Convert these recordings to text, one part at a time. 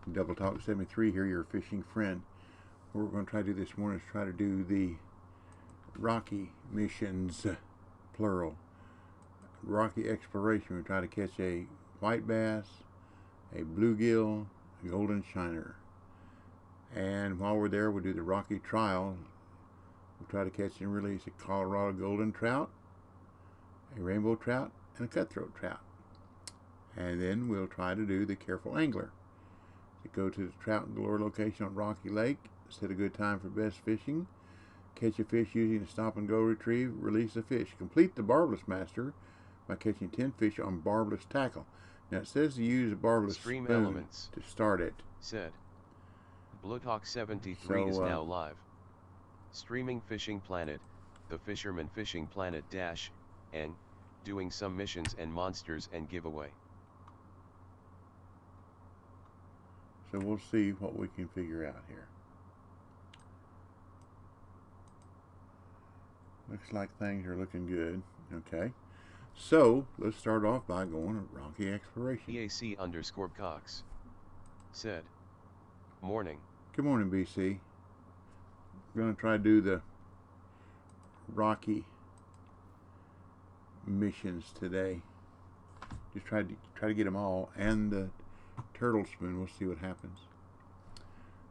Double Talk 73 here, your fishing friend. What we're going to try to do this morning is try to do the Rocky missions, plural. Rocky exploration. We try to catch a white bass, a bluegill, a golden shiner. And while we're there, we'll do the Rocky trial. We'll try to catch and release a Colorado golden trout, a rainbow trout, and a cutthroat trout. And then we'll try to do the careful angler. To go to the Trout and Galore location on Rocky Lake, set a good time for best fishing, catch a fish using a stop and go retrieve, release a fish. Complete the barbless master by catching 10 fish on barbless tackle. Now it says to use a barbless Stream spoon elements to start it. Said. Blowtalk 73 is now live. Streaming Fishing Planet, the Fisherman Fishing Planet - and doing some missions and monsters and giveaway. So we'll see what we can figure out here. Looks like things are looking good. Okay. So let's start off by going to Rocky exploration. EAC_Cox said. Morning. Good morning, BC. We're going to try to do the Rocky missions today. Just try to get them all, and the turtle spoon. We'll see what happens.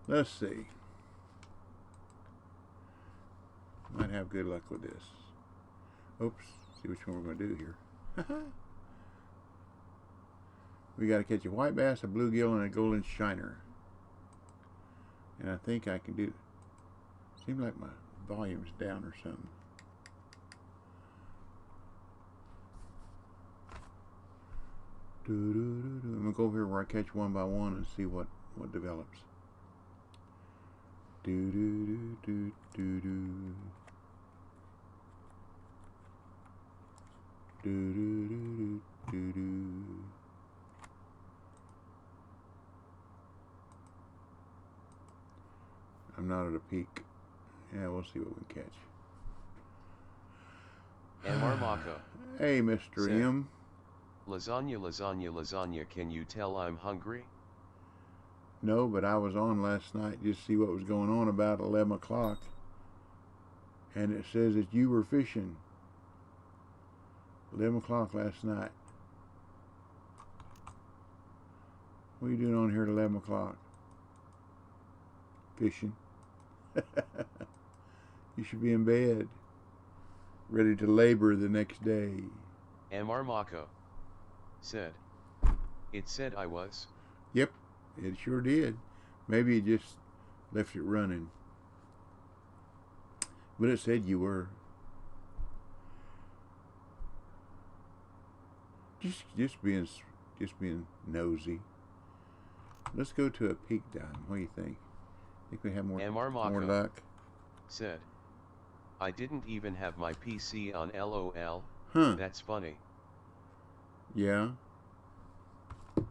Let's see. Might have good luck with this. Oops. See which one we're going to do here. We got to catch a white bass, a bluegill, and a golden shiner. And I think I can do. Seems like my volume's down or something. I'm gonna go over here where I catch one by one and see what develops. I'm not at a peak. Yeah, we'll see what we can catch. MR Mako. Hey, Mr. Said, M. Lasagna, can you tell I'm hungry? No, but I was on last night just to see what was going on about 11 o'clock. And it says that you were fishing. 11 o'clock last night. What are you doing on here at 11 o'clock? Fishing. You should be in bed, ready to labor the next day. MR Mako said. It said I was. Yep, it sure did. Maybe it just left it running. But it said you were. Just being nosy. Let's go to a peak time. What do you think? Think we have more luck? Said. I didn't even have my PC on LOL. Huh. That's funny. Yeah. Let's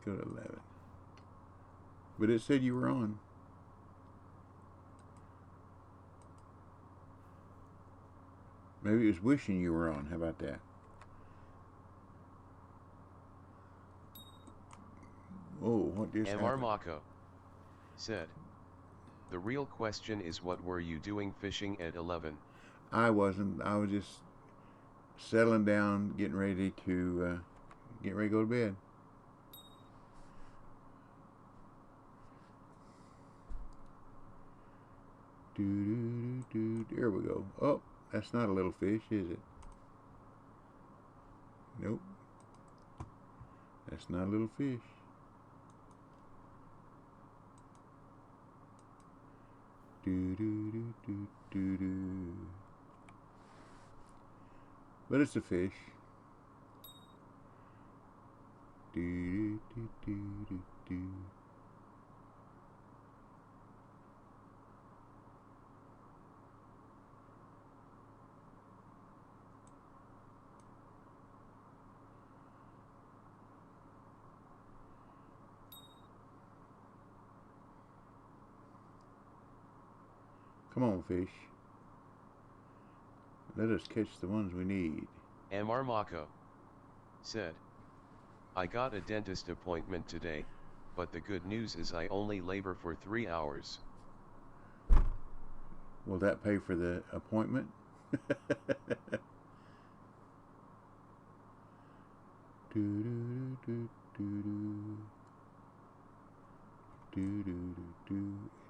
go to 11. But it said you were on. Maybe it was wishing you were on. How about that? Oh, what just MR happened? Mako said. The real question is, what were you doing fishing at 11? I wasn't. I was just settling down, getting ready to go to bed. There we go. Oh, that's not a little fish, is it? Nope. That's not a little fish. But it's a fish. Come on, fish. Let us catch the ones we need. MR Mako said. I got a dentist appointment today, but the good news is I only labor for 3 hours. Will that pay for the appointment?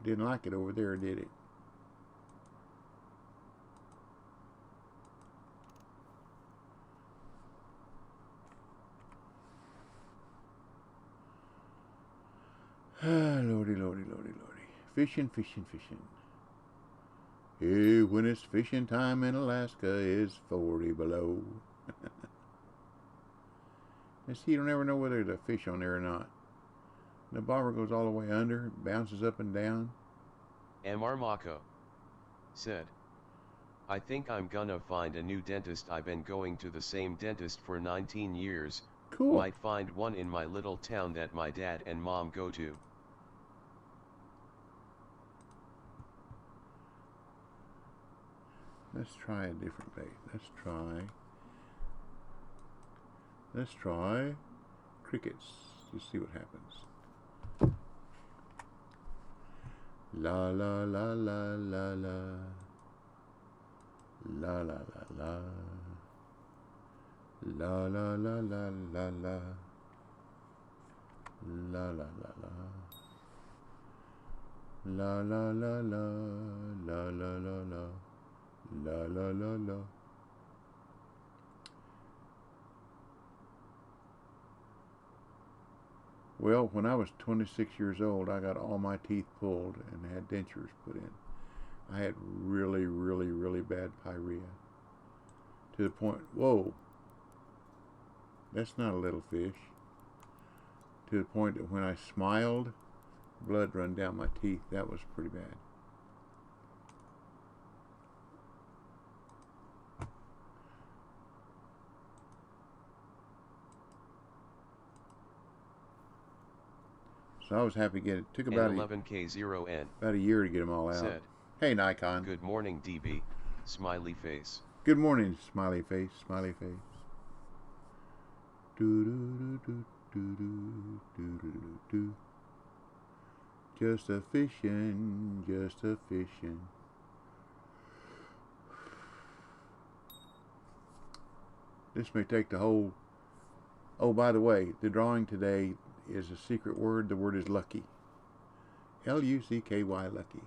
Didn't like it over there, did it? Ah, lordy, lordy, lordy, lordy. Fishing, fishing, fishing. Hey, when it's fishing time in Alaska, it's 40 below. And see, you don't ever know whether there's a fish on there or not. The bobber goes all the way under, bounces up and down. Mr. Mako said. I think I'm gonna find a new dentist. I've been going to the same dentist for 19 years. Cool. Might find one in my little town that my dad and mom go to. Let's try a different bait. Let's try crickets. Just see what happens. La la la la la la. La la la la. La la la la la la. La la la la. La la la la. La la la la. La la la la. Well, when I was 26 years old, I got all my teeth pulled and had dentures put in. I had really, really, really bad pyorrhea. To the point, whoa, that's not a little fish. To the point that when I smiled, blood run down my teeth. That was pretty bad. So I was happy to get it. Took about N11K0N. About a year to get them all out. Said. Hey, Nikon. Good morning, DB. Smiley face. Good morning, smiley face. Smiley face. Do do do do do do do do do. Just a fishing, just a fishing. This may take the whole. Oh, by the way, the drawing today is a secret word. The word is lucky. L-U-C-K-Y, lucky.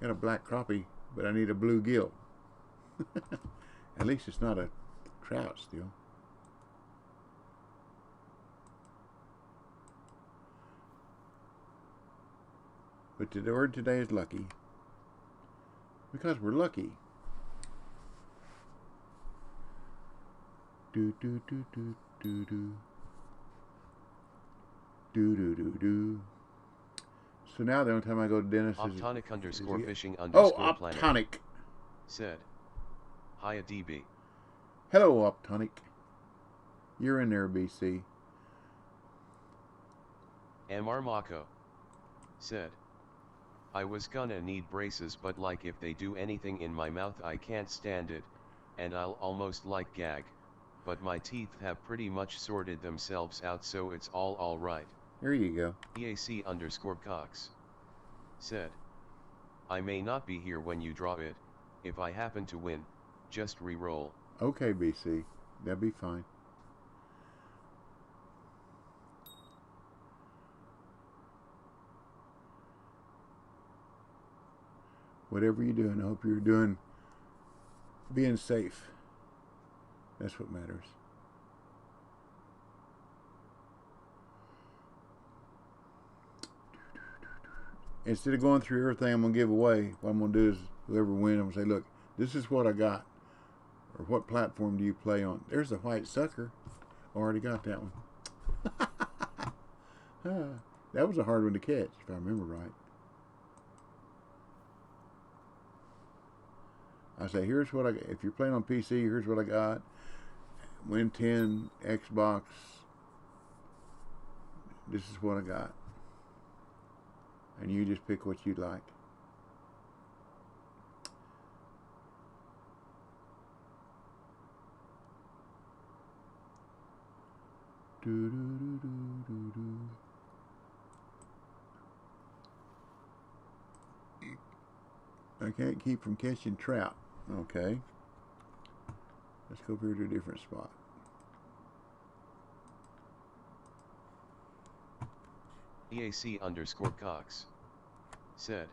Got a black crappie, but I need a bluegill. At least it's not a trout still. But the word today is lucky. Because we're lucky. Do do do do do do. Do do do do. So now the only time I go to dentist is Optonic underscore fishing oh, underscore Optonic. planet. Said. Hiya DB. Hello, Optonic. You're in there, BC. Mr. Mako said. I was gonna need braces, but like if they do anything in my mouth I can't stand it, and I'll almost like gag, but my teeth have pretty much sorted themselves out, so it's all alright. There you go. EAC underscore Cox said. I may not be here when you draw it. If I happen to win, just re-roll. Okay, BC. That'd be fine. Whatever you're doing, I hope you're being safe. That's what matters. Instead of going through everything I'm going to give away, what I'm going to do is whoever wins, I'm going to say, look, this is what I got. Or what platform do you play on? There's the white sucker. Already got that one. That was a hard one to catch, if I remember right. I say, here's what I got. If you're playing on PC, here's what I got. Win 10, Xbox. This is what I got. And you just pick what you'd like. Do, do, do, do, do, do. I can't keep from catching trout. Okay. Let's go over here to a different spot. EAC_Cox said,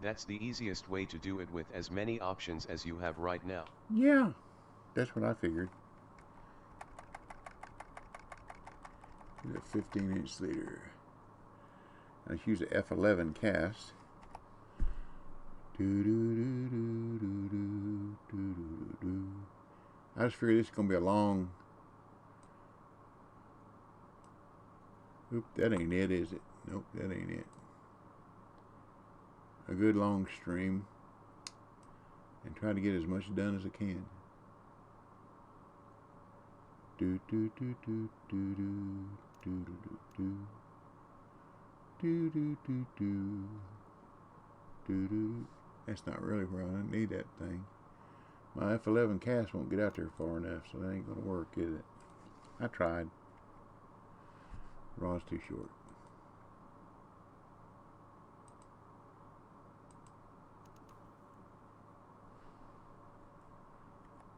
"That's the easiest way to do it with as many options as you have right now." Yeah, that's what I figured. A 15-inch leader. Let's use a F11 cast. I just figured this is going to be a long... Oop, that ain't it, is it? Nope, that ain't it. A good long stream. And try to get as much done as I can. Do do do do do do do do do do do do do do do. That's not really where I need that thing. My F11 cast won't get out there far enough, so that ain't gonna work, is it? I tried. Rod's too short.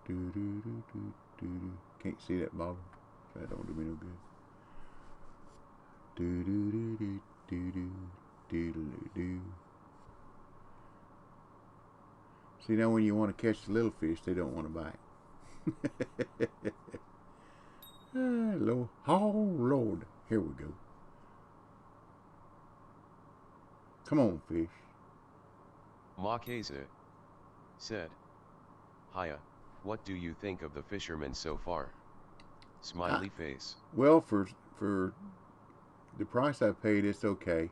Do do do do do do. Can't see that bobber. That don't do me no good. Do do do do do do do do do. See, now when you want to catch the little fish, they don't want to bite. Lord. Oh, Lord. Here we go. Come on, fish. Marquez said, "Hiya, what do you think of the Fisherman so far?" Smiley face. Well, for the price I paid, it's okay.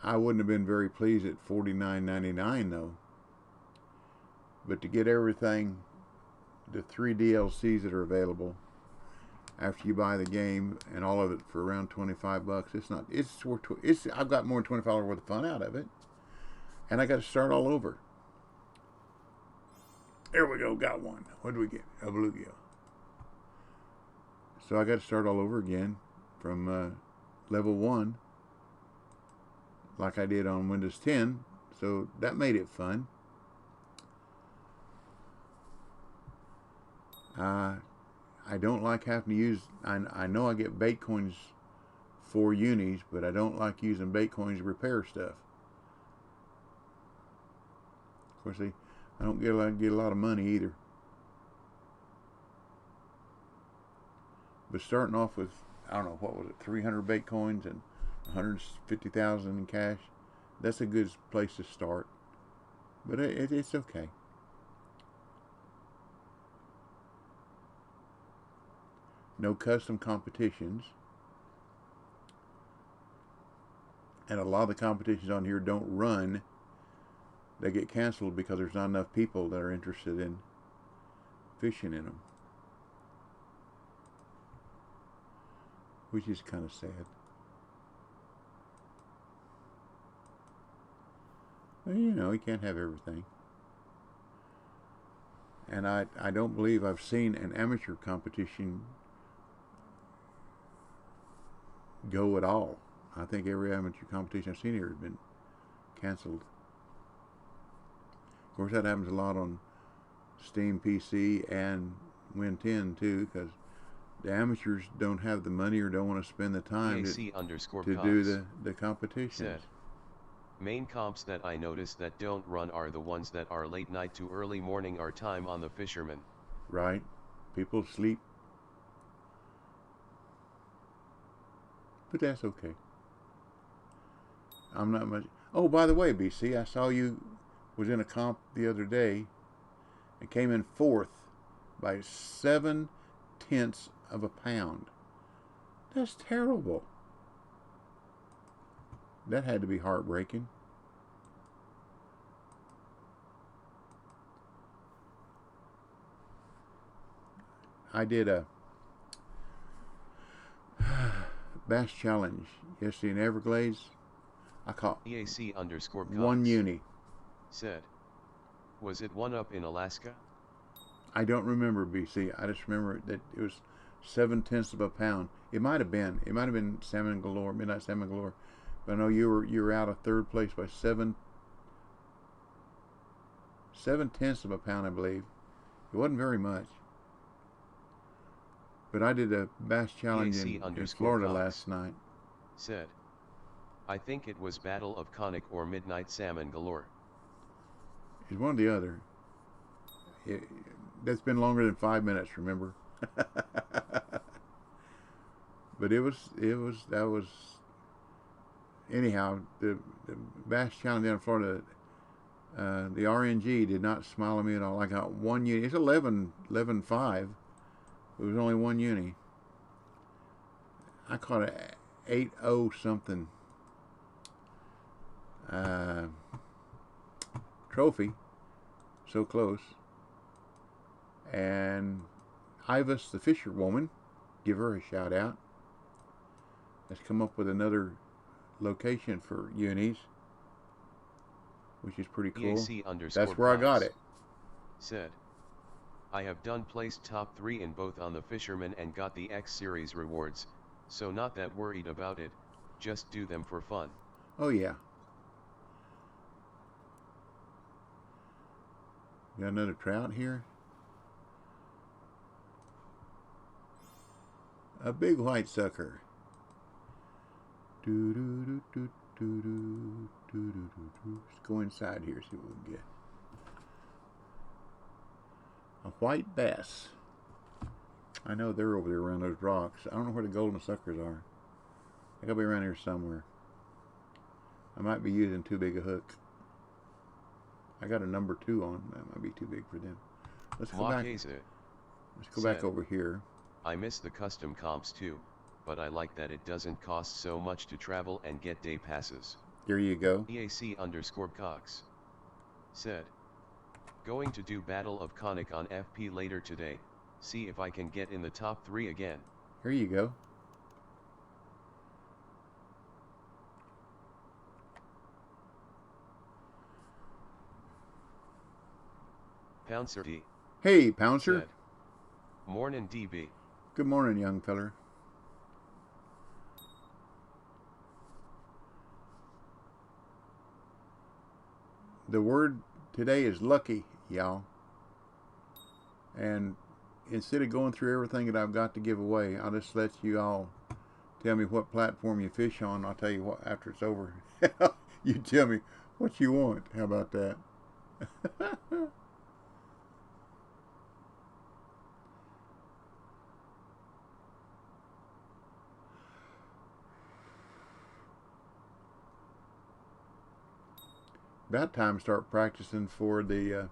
I wouldn't have been very pleased at $49.99 though. But to get everything, the 3 DLCs that are available after you buy the game and all of it for around $25, it's not. It's worth. I've got more than $25 worth of fun out of it, and I got to start all over. There we go. Got one. What do we get? A bluegill. So I got to start all over again from level 1, like I did on Windows 10. So that made it fun. I don't like having to use, I know I get bait coins for unis, but I don't like using bait coins to repair stuff. Of course, I don't get a lot of money either. But starting off with, I don't know, what was it, 300 bait coins and 150,000 in cash, that's a good place to start. But it's okay. No custom competitions. And a lot of the competitions on here don't run. They get canceled because there's not enough people that are interested in fishing in them. Which is kind of sad. Well, you know, you can't have everything. And I don't believe I've seen an amateur competition go at all. I think every amateur competition I've seen here has been canceled. Of course, that happens a lot on Steam PC and Win 10 too, because the amateurs don't have the money or don't want to spend the time to do the competitions. Said, "Main comps that I notice that don't run are the ones that are late night to early morning our time on the Fisherman." Right. People sleep. But that's okay. I'm not much. Oh, by the way, BC, I saw you was in a comp the other day and came in 4th by 7/10 of a pound. That's terrible. That had to be heartbreaking. I did a bass challenge yesterday in Everglades. I caught EAC_Cox one uni. said, "Was it one up in Alaska?" I don't remember, BC. I just remember that it was 7/10 of a pound. It might have been salmon galore, midnight salmon galore. But I know you were out of third place by 7/10 of a pound, I believe. It wasn't very much. But I did a bass challenge in Florida last night. Said, I think it was Battle of Connick or Midnight Salmon Galore. It's one or the other. That's been longer than 5 minutes, remember? But that was anyhow, the bass challenge down in Florida, the RNG did not smile at me at all. I got one uni. It's 11.5. It was only one uni. I caught a 8.0 something trophy. So close. And Ivis, the fisherwoman, give her a shout out, has come up with another location for unis, which is pretty cool. That's where I got it. Said, I have done placed top 3 in both on the Fisherman and got the X Series rewards, so not that worried about it, just do them for fun. Oh yeah. Got another trout here. A big white sucker. Let's go inside here, see what we can get. A white bass. I know they're over there around those rocks. I don't know where the golden suckers are. They gotta be around here somewhere. I might be using too big a hook. I got a number 2 on. That might be too big for them. Let's go back. Let's go back over here. I miss the custom comps too, but I like that it doesn't cost so much to travel and get day passes. There you go. EAC_Cox said, going to do Battle of Connick on FP later today, see if I can get in the top 3 again. Here you go. Pouncer D. Hey, Pouncer. Said, morning DB. Good morning, young feller. The word today is lucky, y'all. And instead of going through everything that I've got to give away, I'll just let you all tell me what platform you fish on. I'll tell you what after it's over. You tell me what you want. How about that? About time to start practicing for the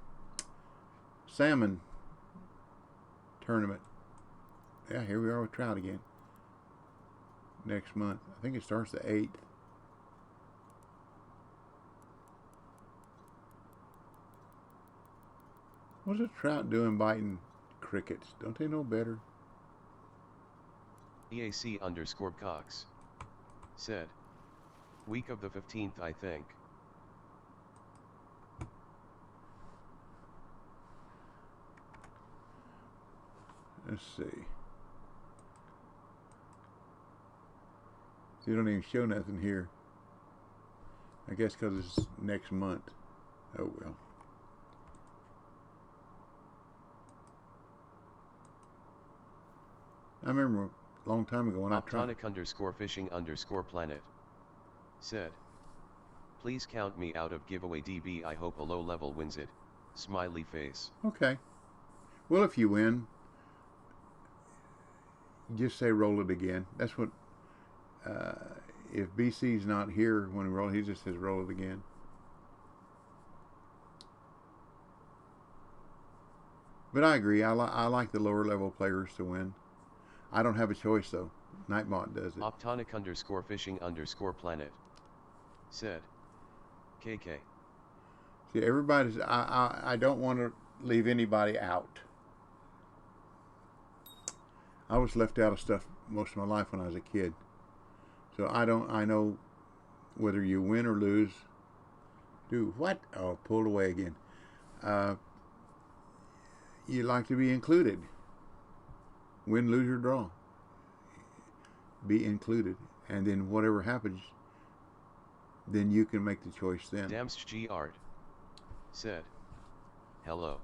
salmon tournament. Yeah, here we are with trout again. Next month. I think it starts the 8th. What's a trout doing biting crickets? Don't they know better? EAC_Cox said, week of the 15th I think. Let's see. They don't even show nothing here. I guess because it's next month. Oh well. I remember a long time ago when I tried. Optonic_fishing_planet said, please count me out of giveaway DB. I hope a low level wins it. Smiley face. Okay. Well, if you win, just say roll it again. That's what, if BC's not here when we roll, he just says roll it again. But I agree, I like the lower level players to win. I don't have a choice though. Nightbot does it. Optonic_fishing_planet said, KK. See, everybody's, I don't want to leave anybody out. I was left out of stuff most of my life when I was a kid. So I know whether you win or lose. Do what? Oh, pulled away again. You like to be included. win, lose, or draw. Be included. And then whatever happens, then you can make the choice then. Damst G Art said, hello.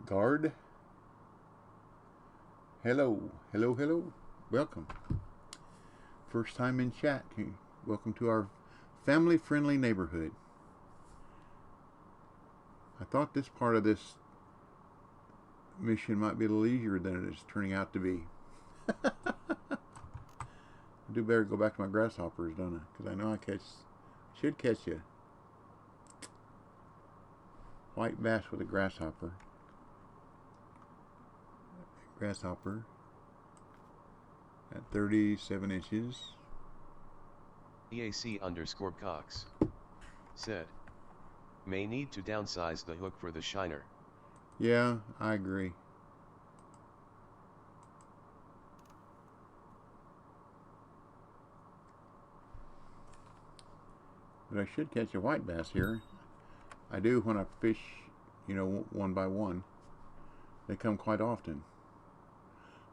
Guard. Hello. Hello, hello. Welcome. First time in chat. Welcome to our family-friendly neighborhood. I thought this part of this mission might be a little easier than it is turning out to be. I do better go back to my grasshoppers, don't I? Because I know I should catch a white bass with a grasshopper. Grasshopper at 37 inches. EAC_Cox said, may need to downsize the hook for the shiner. Yeah, I agree. But I should catch a white bass here. I do when I fish, you know, one by one. They come quite often.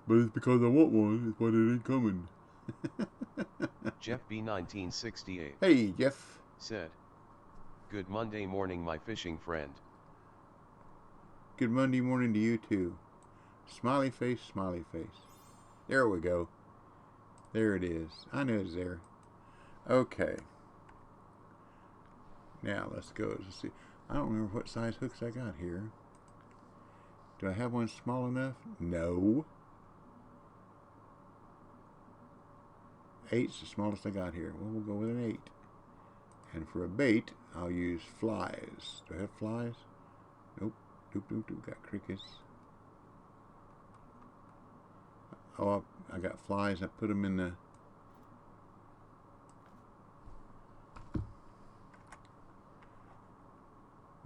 But it's because I want one, it's why they ain't coming. Jeff B 1968. Hey, Jeff. Said, good Monday morning, my fishing friend. Good Monday morning to you too. Smiley face, smiley face. There we go. There it is. I know it's there. Okay. Now let's go. Let's see. I don't remember what size hooks I got here. Do I have one small enough? No. 8's the smallest I got here. Well, we'll go with an 8. And for a bait, I'll use flies. Do I have flies? Nope. Got crickets. Oh, I got flies. I put them in the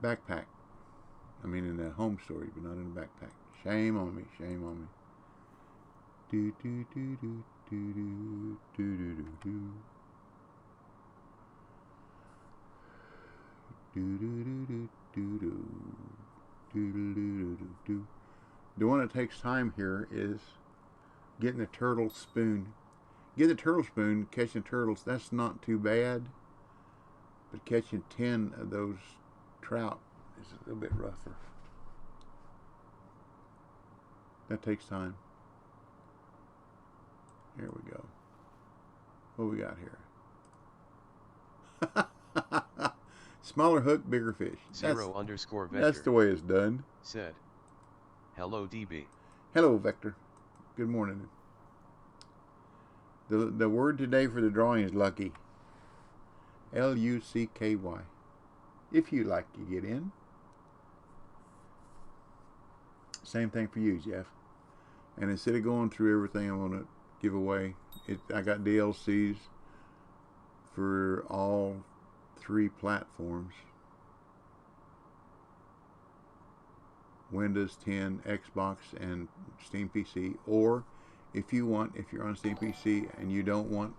backpack. I mean in the home storage, but not in the backpack. Shame on me. Shame on me. Do do do do do do do do do do. Do do do do do do. Do do do do do. The one that takes time here is getting the turtle spoon. Get the turtle spoon, catching turtles, that's not too bad. But catching 10 of those trout is a little bit rougher. That takes time. Here we go. What we got here? Smaller hook, bigger fish. _Vector. That's the way it's done. Said, hello DB. Hello Vector. Good morning. The word today for the drawing is lucky. L-U-C-K-Y. If you'd like to get in. Same thing for you, Jeff. And instead of going through everything I want to give away, I got DLCs for all 3 platforms. Windows 10, Xbox, and Steam PC. Or if you're on Steam PC and you don't want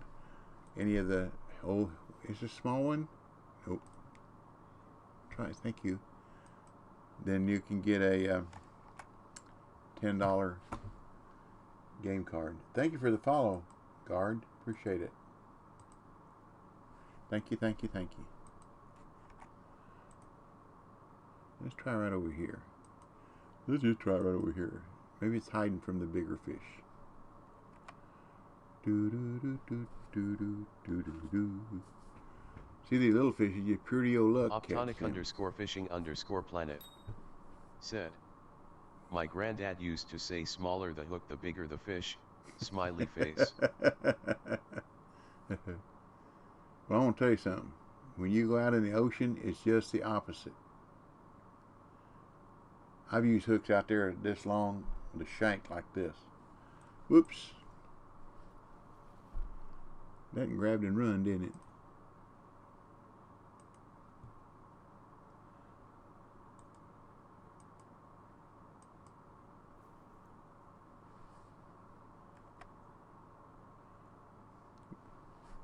any of the, is this a small one? Nope. Try it, thank you. Then you can get a $10 game card. Thank you for the follow, Guard. Appreciate it. Thank you, thank you, thank you. Let's try right over here. Let's just try right over here. Maybe it's hiding from the bigger fish. Do do do do do do do do do. See these little fish, you get purity o' luck. Optonic_fishing_planet said, my granddad used to say smaller the hook the bigger the fish, smiley face. Well, I want to tell you something. When you go out in the ocean, it's just the opposite. I've used hooks out there this long, the shank like this. Whoops. That grabbed and run, didn't it?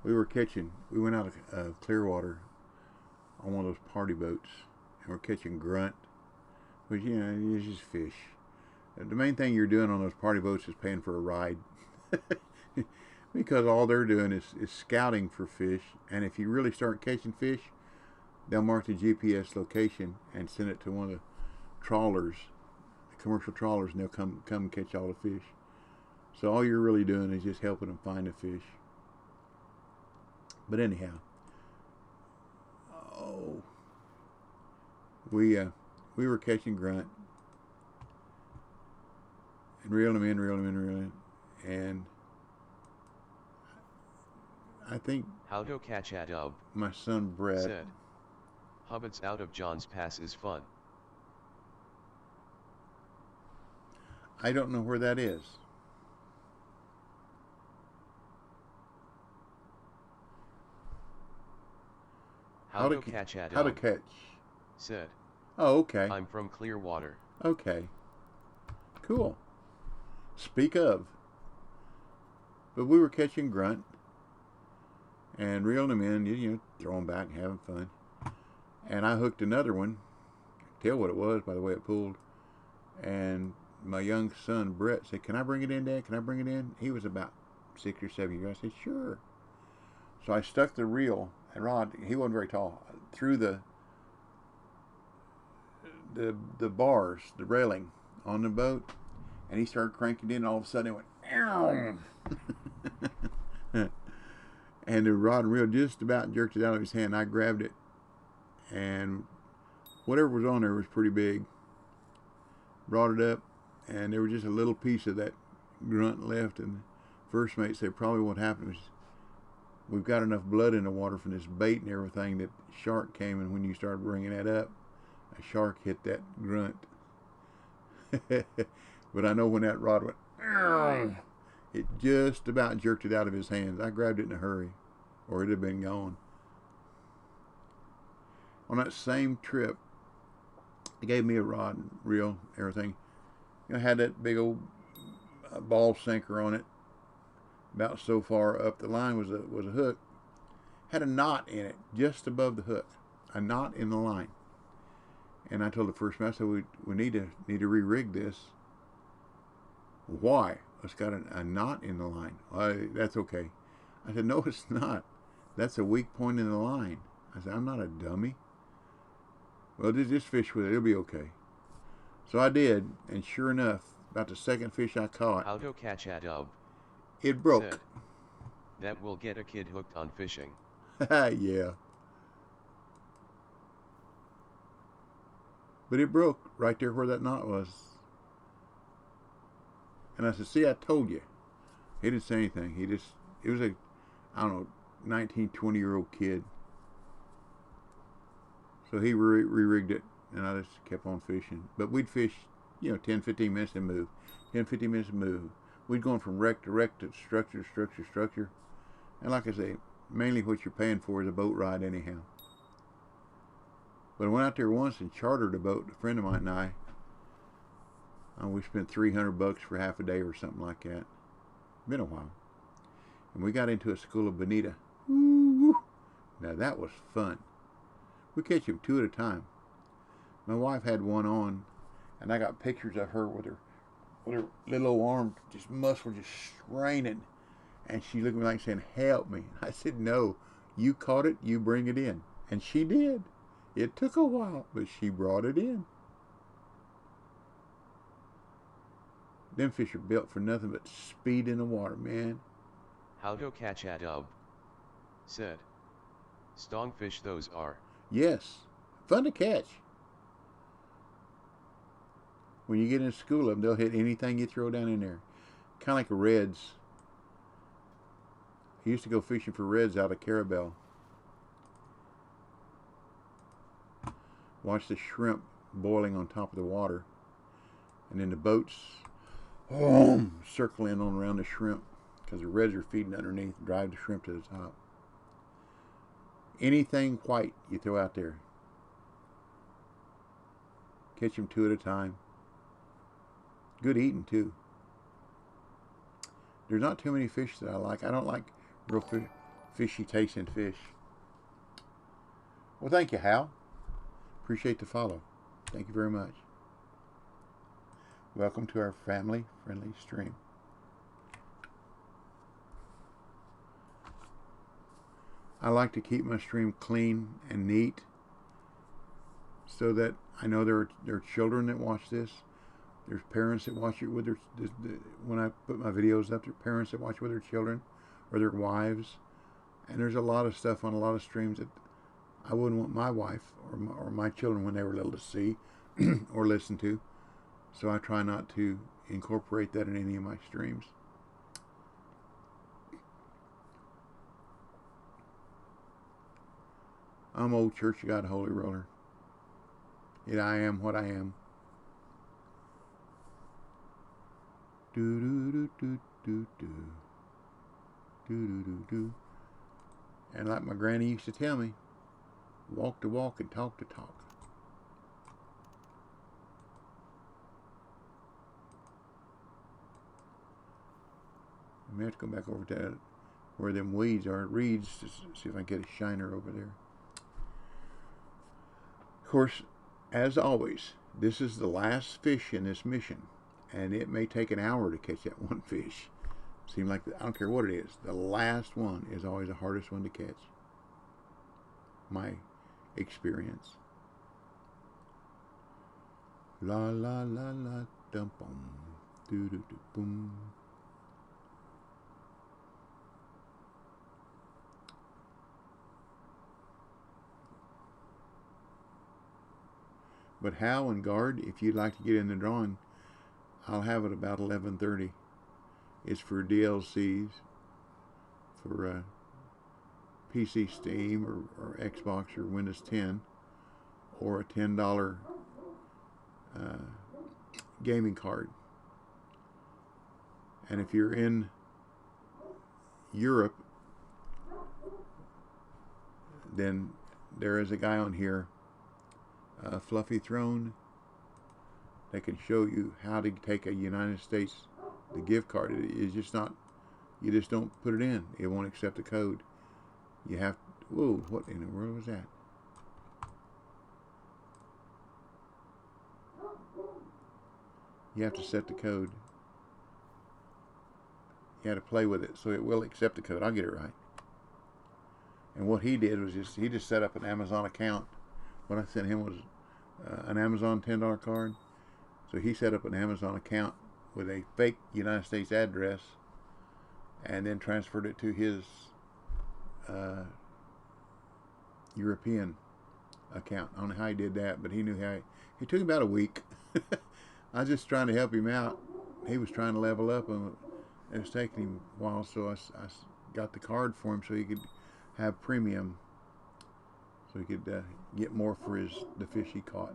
We went out of Clearwater on one of those party boats, and we're catching grunt, which, you know, it's just fish. The main thing you're doing on those party boats is paying for a ride. Because all they're doing is scouting for fish, and if you really start catching fish, they'll mark the GPS location and send it to one of the trawlers, the commercial trawlers, and they'll come catch all the fish. So all you're really doing is just helping them find the fish. But anyhow, we were catching grunt and reeling them in, and I think How to catch a dub, my son Brett said. Hobbits out of John's Pass is fun. I don't know where that is. How to catch a dub, how to catch, said. oh, okay. I'm from Clearwater. Okay, cool. Speak of. But we were catching grunt and reeling them in, you know, throwing back, having fun. And I hooked another one. Tell what it was by the way it pulled. And my young son Brett said, "Can I bring it in, Dad? Can I bring it in?" He was about 6 or 7 years. I said, "Sure." So I stuck the reel and rod. He wasn't very tall. Through the bars, the railing on the boat, and he started cranking in. And all of a sudden, it went, "Ow!" And the rod and reel just about jerked it out of his hand. I grabbed it, and whatever was on there was pretty big. Brought it up, and there was just a little piece of that grunt left. And the first mate said probably what happened was we've got enough blood in the water from this bait and everything that shark came, and when you started bringing that up, a shark hit that grunt. But I know when that rod went, "Ow!" It just about jerked it out of his hands. I grabbed it in a hurry, or it'd have been gone. On that same trip, they gave me a rod and reel, everything. You know, had that big old ball sinker on it, about so far up. The line was a hook. Had a knot in it, just above the hook. A knot in the line. And I told the first man, I said, we need to re-rig this. Why? It's got a knot in the line. That's okay. I said, no, it's not. That's a weak point in the line. I said, I'm not a dummy. Well, just fish with it. It'll be okay. So I did, and sure enough, about the second fish I caught, How to catch a dub, it broke. said. That will get a kid hooked on fishing. Yeah. But it broke right there where that knot was. And I said, see, I told you. He didn't say anything. It was a, I don't know, 19, 20-year-old kid. So he re-rigged it, and I just kept on fishing. But we'd fish, 10, 15 minutes and move. 10, 15 minutes and move. We'd go from wreck to wreck to structure to structure to structure. And like I say, mainly what you're paying for is a boat ride anyhow. But I went out there once and chartered a boat. A friend of mine and I we spent $300 for half a day or something like that. Been a while. And we got into a school of bonita. Woo-woo. Now that was fun. We catch them 2 at a time. My wife had one on, and I got pictures of her with her little old arm, just muscle, just straining. And she looked at me like saying, "Help me." I said, "No, you caught it, you bring it in." And she did. It took a while, but she brought it in. Them fish are built for nothing but speed in the water, man. How to catch a dub, said. Stonefish those are. Yes, fun to catch. When you get in school of them, they'll hit anything you throw down in there. Kind of like reds. I used to go fishing for reds out of Carabel. Watch the shrimp boiling on top of the water. And then the boats circling on around the shrimp because the reds are feeding underneath, drive the shrimp to the top. Anything white you throw out there. Catch them 2 at a time. Good eating too. There's not too many fish that I like. I don't like real fishy tasting fish. Well, thank you, Hal. Appreciate the follow. Thank you very much. Welcome to our family-friendly stream. I like to keep my stream clean and neat so that I know there are children that watch this. There's parents that watch it with their, when I put my videos up, there are parents that watch with their children or their wives. And there's a lot of stuff on a lot of streams that I wouldn't want my wife or my children when they were little to see or listen to. So I try not to incorporate that in any of my streams. I'm old Church of God Holy Roller. Yet I am what I am. Do do do do do do do do do do. And like my granny used to tell me, walk to walk and talk to talk. I may have to go back over to that, where them weeds are, reeds, to see if I can get a shiner over there. Of course, as always, this is the last fish in this mission, and it may take an hour to catch that one fish. Seems like, I don't care what it is, the last one is always the hardest one to catch. My experience. La la la la dum bum doo doo doo boom. But Hal and Guard, if you'd like to get in the drawing, I'll have it about 11:30. It's for DLCs, for PC Steam or Xbox or Windows 10, or a $10 gaming card. And if you're in Europe, then there is a guy on here, Fluffy Throne, that can show you how to take a United States, the gift card. It is just not, you just don't put it in. It won't accept the code. You have, whoa, what in the world was that? You have to set the code. You have to play with it so it will accept the code. I'll get it right. And what he did was he just set up an Amazon account. What I sent him was an Amazon $10 card. So he set up an Amazon account with a fake United States address and then transferred it to his European account. I don't know how he did that, but he knew how. It took about a week. I was just trying to help him out. He was trying to level up, and it was taking him a while, so I got the card for him so he could have premium, so he could get more for the fish he caught.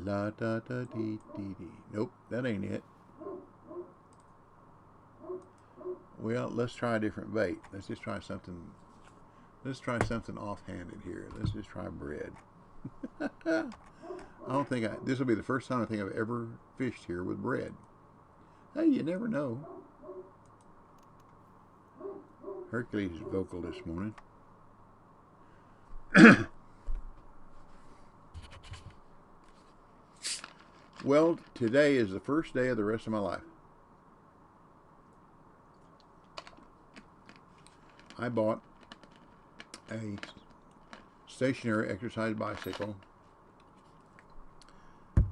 La da da dee dee dee. Nope, that ain't it. Well, let's try a different bait. Let's just try something. Let's try something offhanded here. Let's just try bread. I don't think this will be the first time I think I've ever fished here with bread. Hey, you never know. Hercules is vocal this morning. Well, today is the first day of the rest of my life. I bought a stationary exercise bicycle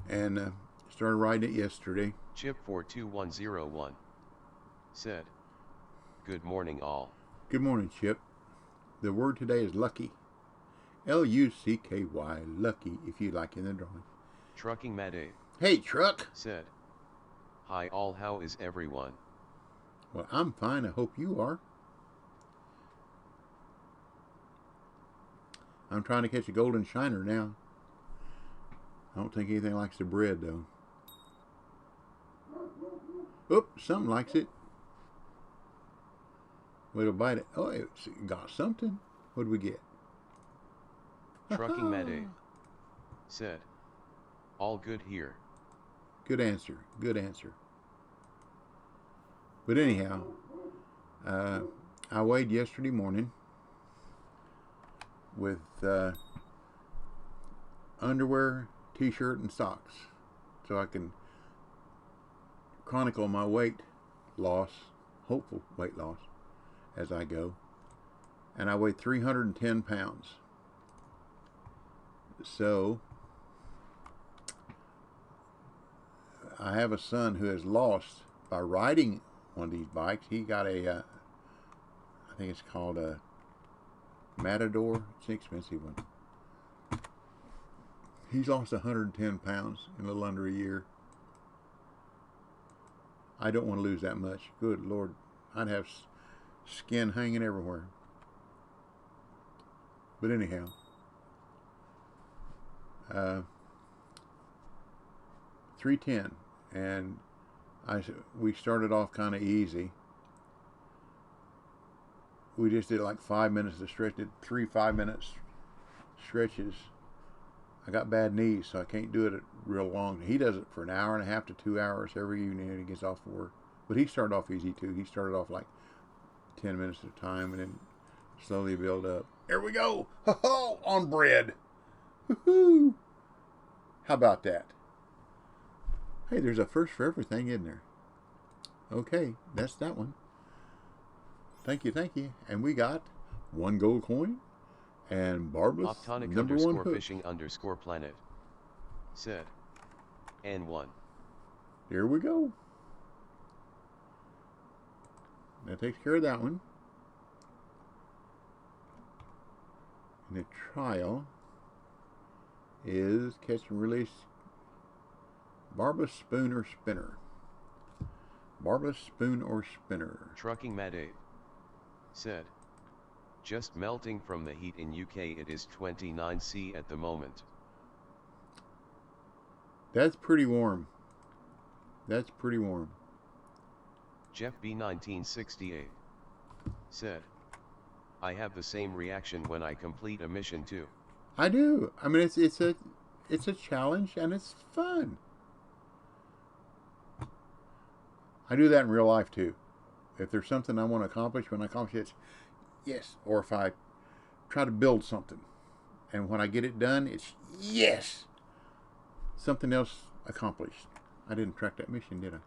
and started riding it yesterday. Chip42101 said, "Good morning all." Good morning, Chip. The word today is lucky. L-U-C-K-Y, lucky, if you like in the drawing. Trucking Mad Hey, Truck said, "Hi all, how is everyone?" Well, I'm fine. I hope you are. I'm trying to catch a golden shiner now. I don't think anything likes the bread, though. Oop, something likes it. Wait, it'll bite it. Oh, it got something. What did we get? Trucking Mad said, "All good here." Good answer. Good answer. But anyhow, I weighed yesterday morning with underwear, t-shirt, and socks, so I can chronicle my weight loss, hopeful weight loss, as I go. And I weighed 310 pounds. So I have a son who has lost by riding one of these bikes. He got a, I think it's called a Matador. It's an expensive one. He's lost 110 pounds in a little under a year. I don't want to lose that much. Good Lord, I'd have skin hanging everywhere. But anyhow, 310, and we started off kind of easy. We just did like 5 minutes of stretch, did 3 5-minute stretches. I got bad knees, so I can't do it real long. He does it for an hour and a half to 2 hours every evening when he gets off work. But he started off easy too. He started off like 10 minutes at a time and then slowly build up. Here we go. Ho-ho, on bread. Woohoo. How about that? Hey, there's a first for everything, isn't there? Okay, that's that one. Thank you, thank you. And we got 1 gold coin and barbless number 1 hook. _fishing_planet said, and 1. Here we go. That takes care of that one. And the trial is catch and release barbless spoon or spinner. Barbless spoon or spinner. Trucking Mad 8 said, just melting from the heat in UK. It is 29°C at the moment. That's pretty warm. That's pretty warm. Jeff B 1968 said, I have the same reaction when I complete a mission too. I do. I mean, it's a challenge and it's fun. I do that in real life too. If there's something I want to accomplish, when I accomplish it, it's yes. Or if I try to build something, and when I get it done, it's yes. Something else accomplished. I didn't track that mission, did I?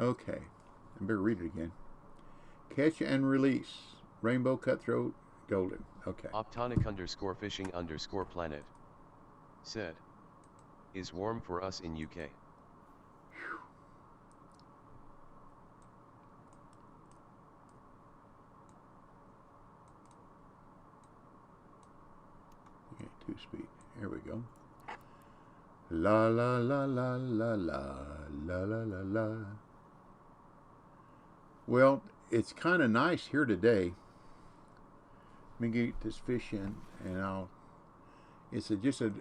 Okay. I better read it again. Catch and release. Rainbow, cutthroat, golden. Okay. Optonic_fishing_planet said, is warm for us in UK. Okay, 2-speed. Here we go. La la la la la la la la la la. Well, it's kind of nice here today. Let me get this fish in, and it's just a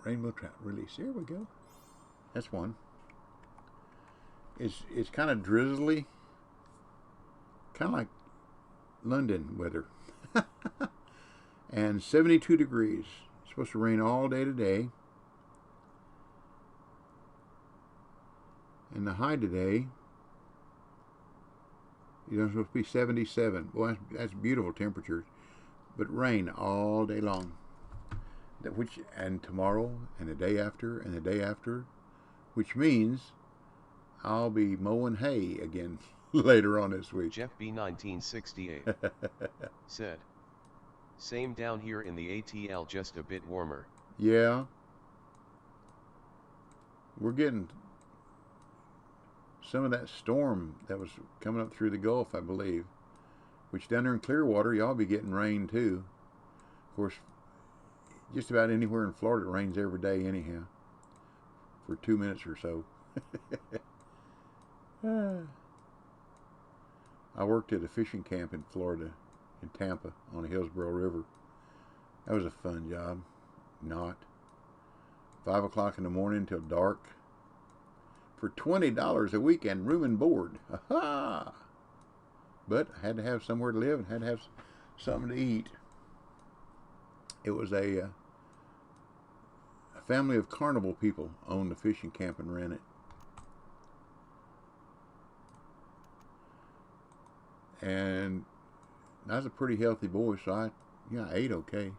rainbow trout release. There we go. That's one. It's kind of drizzly, kind of like London weather. And 72 degrees. It's supposed to rain all day today. And the high today, it's supposed to be 77. Well, that's beautiful temperatures. But rain all day long. And tomorrow, and the day after, and the day after. Which means I'll be mowing hay again later on this week. Jeff B 1968 said, same down here in the ATL, just a bit warmer. Yeah. We're getting some of that storm that was coming up through the Gulf, I believe. Which down there in Clearwater, y'all be getting rain too. Of course, just about anywhere in Florida it rains every day anyhow. For 2 minutes or so. I worked at a fishing camp in Florida, in Tampa, on the Hillsborough River. That was a fun job. Not. 5 o'clock in the morning till dark. For $20 a weekend, room and board. Aha! But I had to have somewhere to live and had to have something to eat. It was a family of carnival people owned the fishing camp and ran it. And I was a pretty healthy boy, so I ate okay.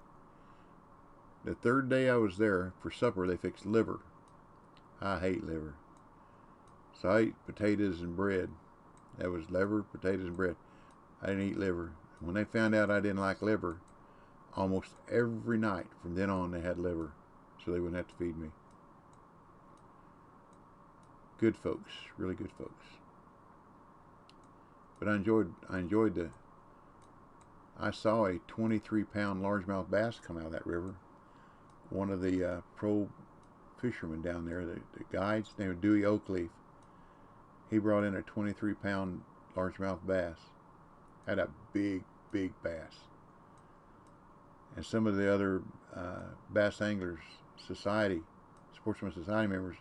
The third day I was there for supper, they fixed liver. I hate liver. So I ate potatoes and bread. That was liver, potatoes, and bread. I didn't eat liver. When they found out I didn't like liver, almost every night from then on they had liver, so they wouldn't have to feed me. Good folks, really good folks. But I saw a 23-pound largemouth bass come out of that river. One of the pro fishermen down there, the guides, named was Dewey Oakleaf. He brought in a 23-pound largemouth bass. Had a big bass. And some of the other Bass Anglers Society, Sportsman Society members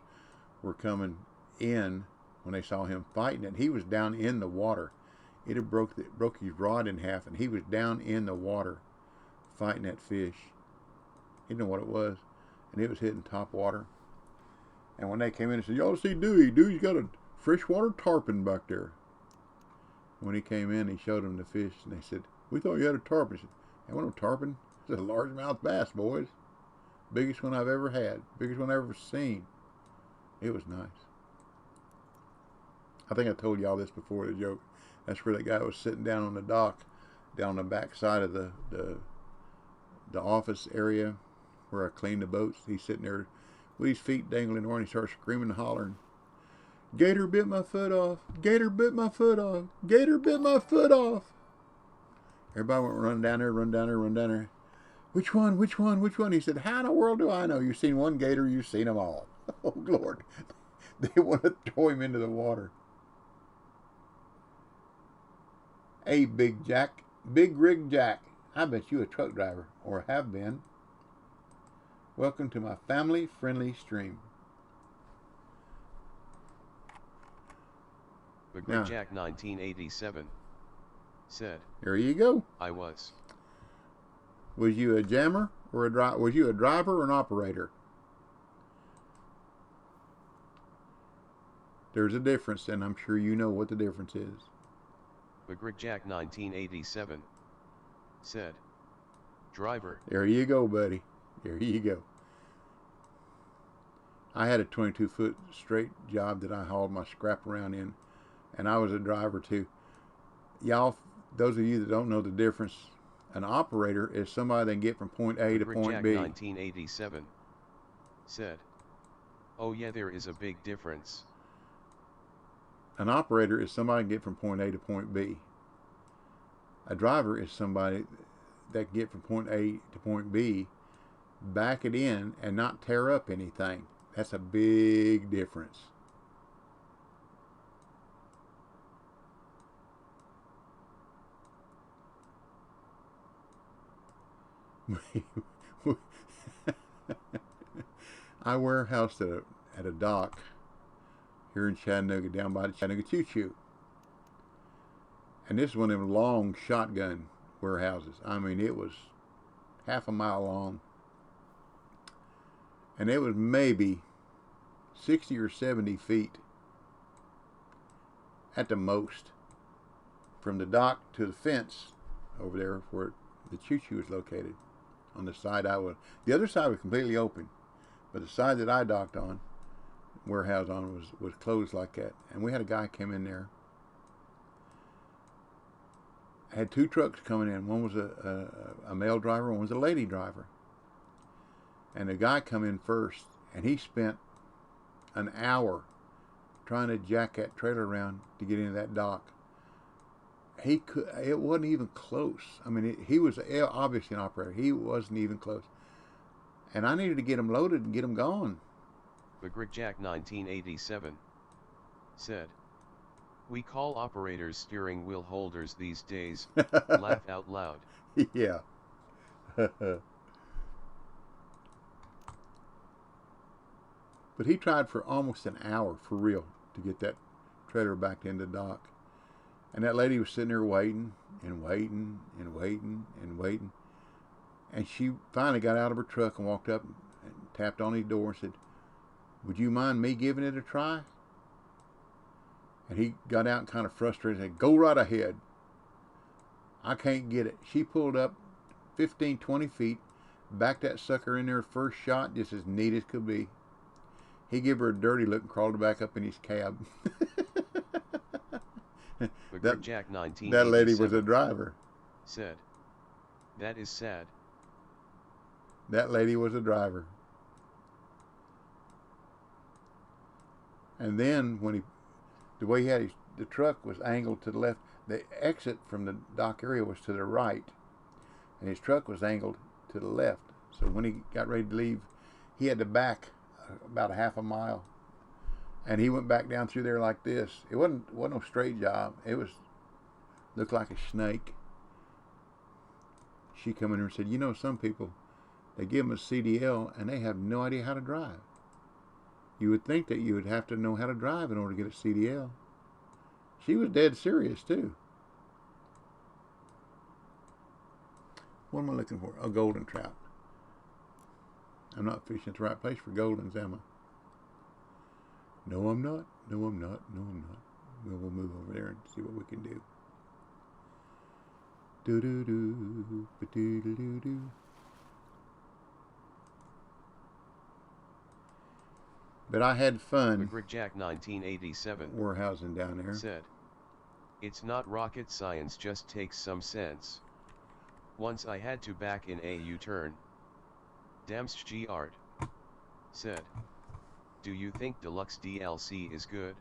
were coming in when they saw him fighting it. He was down in the water. It had broke his rod in half, and he was down in the water fighting that fish. He didn't know what it was, and it was hitting top water. And when they came in and said, "Y'all see Dewey? Dewey's got a freshwater tarpon back there." When he came in, he showed them the fish, and they said, "We thought you had a tarpon." He said, "I want no tarpon. It's a largemouth bass, boys. Biggest one I've ever had. Biggest one I've ever seen." It was nice. I think I told y'all this before, the joke. That's where that guy was sitting down on the dock, down on the back side of the office area where I clean the boats. He's sitting there with his feet dangling over, and he starts screaming and hollering, "Gator bit my foot off. Gator bit my foot off. Gator bit my foot off." Everybody went run down there. "Which one? Which one? Which one?" He said, "How in the world do I know? You've seen one gator, you've seen them all." Oh, Lord. They want to throw him into the water. "Hey, Big Rig Jack, I bet you a truck driver, or have been. Welcome to my family-friendly stream." Big Rig Jack 1987 said, "There you go. I was. Was you a jammer or was you a driver or an operator?" There's a difference, and I'm sure you know what the difference is. Big Rig Jack 1987 said, driver. There you go, buddy. There you go. I had a 22-foot straight job that I hauled my scrap around in, and I was a driver too. Y'all, those of you that don't know the difference, an operator is somebody that can get from point A to point B. 1987 said, "Oh yeah, there is a big difference." An operator is somebody that can get from point A to point B. A driver is somebody that can get from point A to point B, back it in, and not tear up anything. That's a big difference. I warehoused at a dock here in Chattanooga, down by the Chattanooga Choo-Choo. And this is one of them long shotgun warehouses. I mean, it was half a mile long. And it was maybe 60 or 70 feet at the most from the dock to the fence over there where the Choo-Choo is located. On the side the other side was completely open, but the side that I docked on, warehouse on, was closed like that. And we had a guy come in there. I had two trucks coming in. One was a male driver, one was a lady driver. And the guy come in first, and he spent an hour trying to jack that trailer around to get into that dock. It wasn't even close. I mean, he was obviously an operator. He wasn't even close. And I needed to get him loaded and get him gone. Big Rig Jack 1987 said, "We call operators steering wheel holders these days." Laugh out loud. Yeah. But he tried for almost an hour, for real, to get that trailer back into dock. And that lady was sitting there waiting and waiting and waiting and waiting. And she finally got out of her truck and walked up and tapped on his door and said, "Would you mind me giving it a try?" And he got out and kind of frustrated and said, "Go right ahead." I can't get it. She pulled up 15, 20 feet, backed that sucker in there first shot, just as neat as could be. He gave her a dirty look and crawled back up in his cab. that lady was a driver. Said, "That is sad." That lady was a driver. And then when the way he had the truck was angled to the left, the exit from the dock area was to the right, and his truck was angled to the left. So when he got ready to leave, he had to back about a half a mile, and he went back down through there like this. It wasn't no straight job. It looked like a snake. She come in here and said, "You know, some people, they give them a CDL and they have no idea how to drive. You would think that you would have to know how to drive in order to get a CDL." She was dead serious too. What am I looking for? A golden trout. I'm not fishing at the right place for goldens, am I? No, I'm not. No, I'm not. No, I'm not. We'll move over there and see what we can do. Do-do-do, ba-do-do-do-do. But I had fun. Jack 1987 warehousing down there. Said, "It's not rocket science, just takes some sense. Once I had to back in a U-turn. Damsg art." Said, "Do you think deluxe DLC is good?"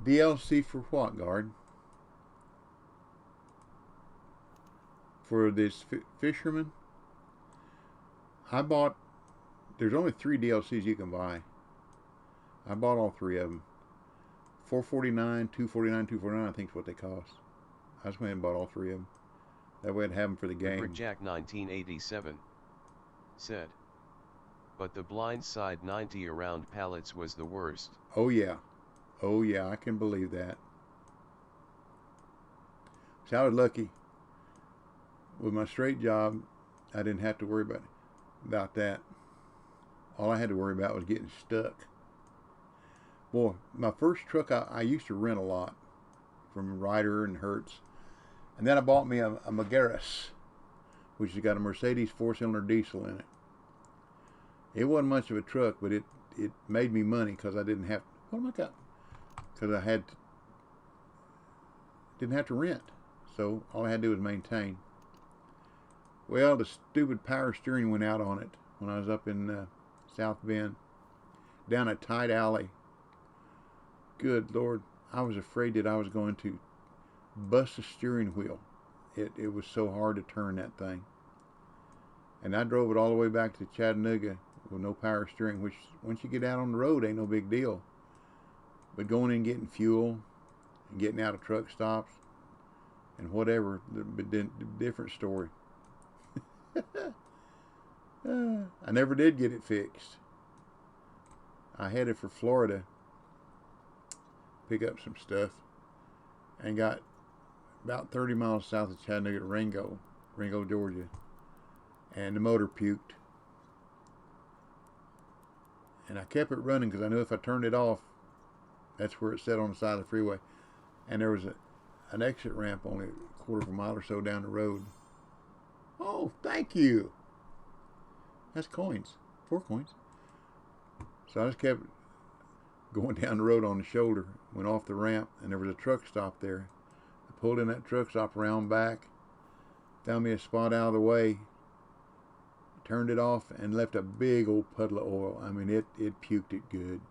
DLC for what, guard? For this Fisherman? There's only 3 DLCs you can buy. I bought all 3 of them. $4.49, $2.49, $2.49, I think is what they cost. I just went and bought all 3 of them. That way I'd have them for the game. Jack 1987 said, "But the blindside 90 around pallets was the worst." Oh yeah. Oh yeah, I can believe that. So I was lucky. With my straight job, I didn't have to worry about that. All I had to worry about was getting stuck. Boy, my first truck, I used to rent a lot from Ryder and Hertz. And then I bought me a Megaris, which has got a Mercedes 4-cylinder diesel in it. It wasn't much of a truck, but it made me money because I didn't have, what am I got? Because I didn't have to rent. So all I had to do was maintain. Well, the stupid power steering went out on it when I was up in South Bend, down a tight alley. Good Lord, I was afraid that I was going to bust the steering wheel. It was so hard to turn that thing. And I drove it all the way back to Chattanooga with no power steering, which once you get out on the road ain't no big deal. But going in and getting fuel and getting out of truck stops and whatever, different story. I never did get it fixed. I headed for Florida, pick up some stuff, and got about 30 miles south of Chattanooga to Ringo, Georgia, and the motor puked. And I kept it running because I knew if I turned it off, that's where it sat on the side of the freeway. And there was an exit ramp only a quarter of a mile or so down the road. Oh, thank you. That's coins. 4 coins. So I just kept going down the road on the shoulder, went off the ramp, and there was a truck stop there. I pulled in that truck stop around back, found me a spot out of the way, turned it off, and left a big old puddle of oil. I mean, it puked it good.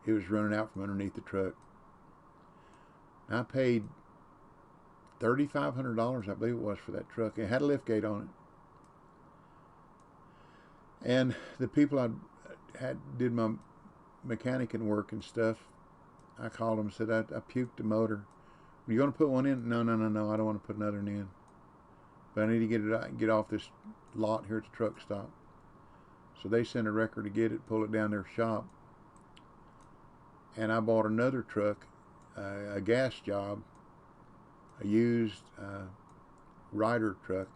It was running out from underneath the truck. I paid $3,500, I believe it was, for that truck. It had a lift gate on it. And the people I did my mechanicing work and stuff, I called them and said, I puked the motor. Are you going to put one in? No, I don't want to put another one in. But I need to get off this lot here at the truck stop. So they sent a wrecker to get it, pull it down their shop. And I bought another truck, a gas job, a used Ryder truck.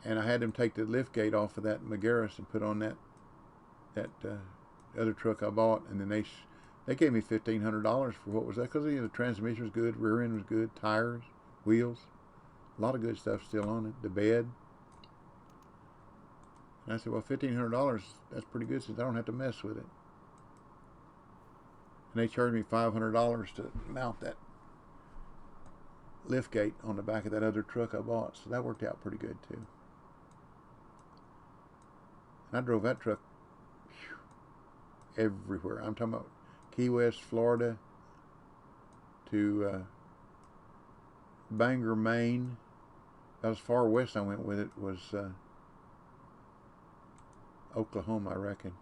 And I had them take the lift gate off of that Megaris and put on that other truck I bought, and then they gave me $1,500 for what was that? Because the transmission was good, rear end was good, tires, wheels, a lot of good stuff still on it. The bed. And I said, well, $1,500, that's pretty good since I don't have to mess with it. And they charged me $500 to mount that lift gate on the back of that other truck I bought, so that worked out pretty good too. And I drove that truck everywhere. I'm talking about Key West, Florida, to Bangor, Maine. About as far west I went with it was Oklahoma, I reckon.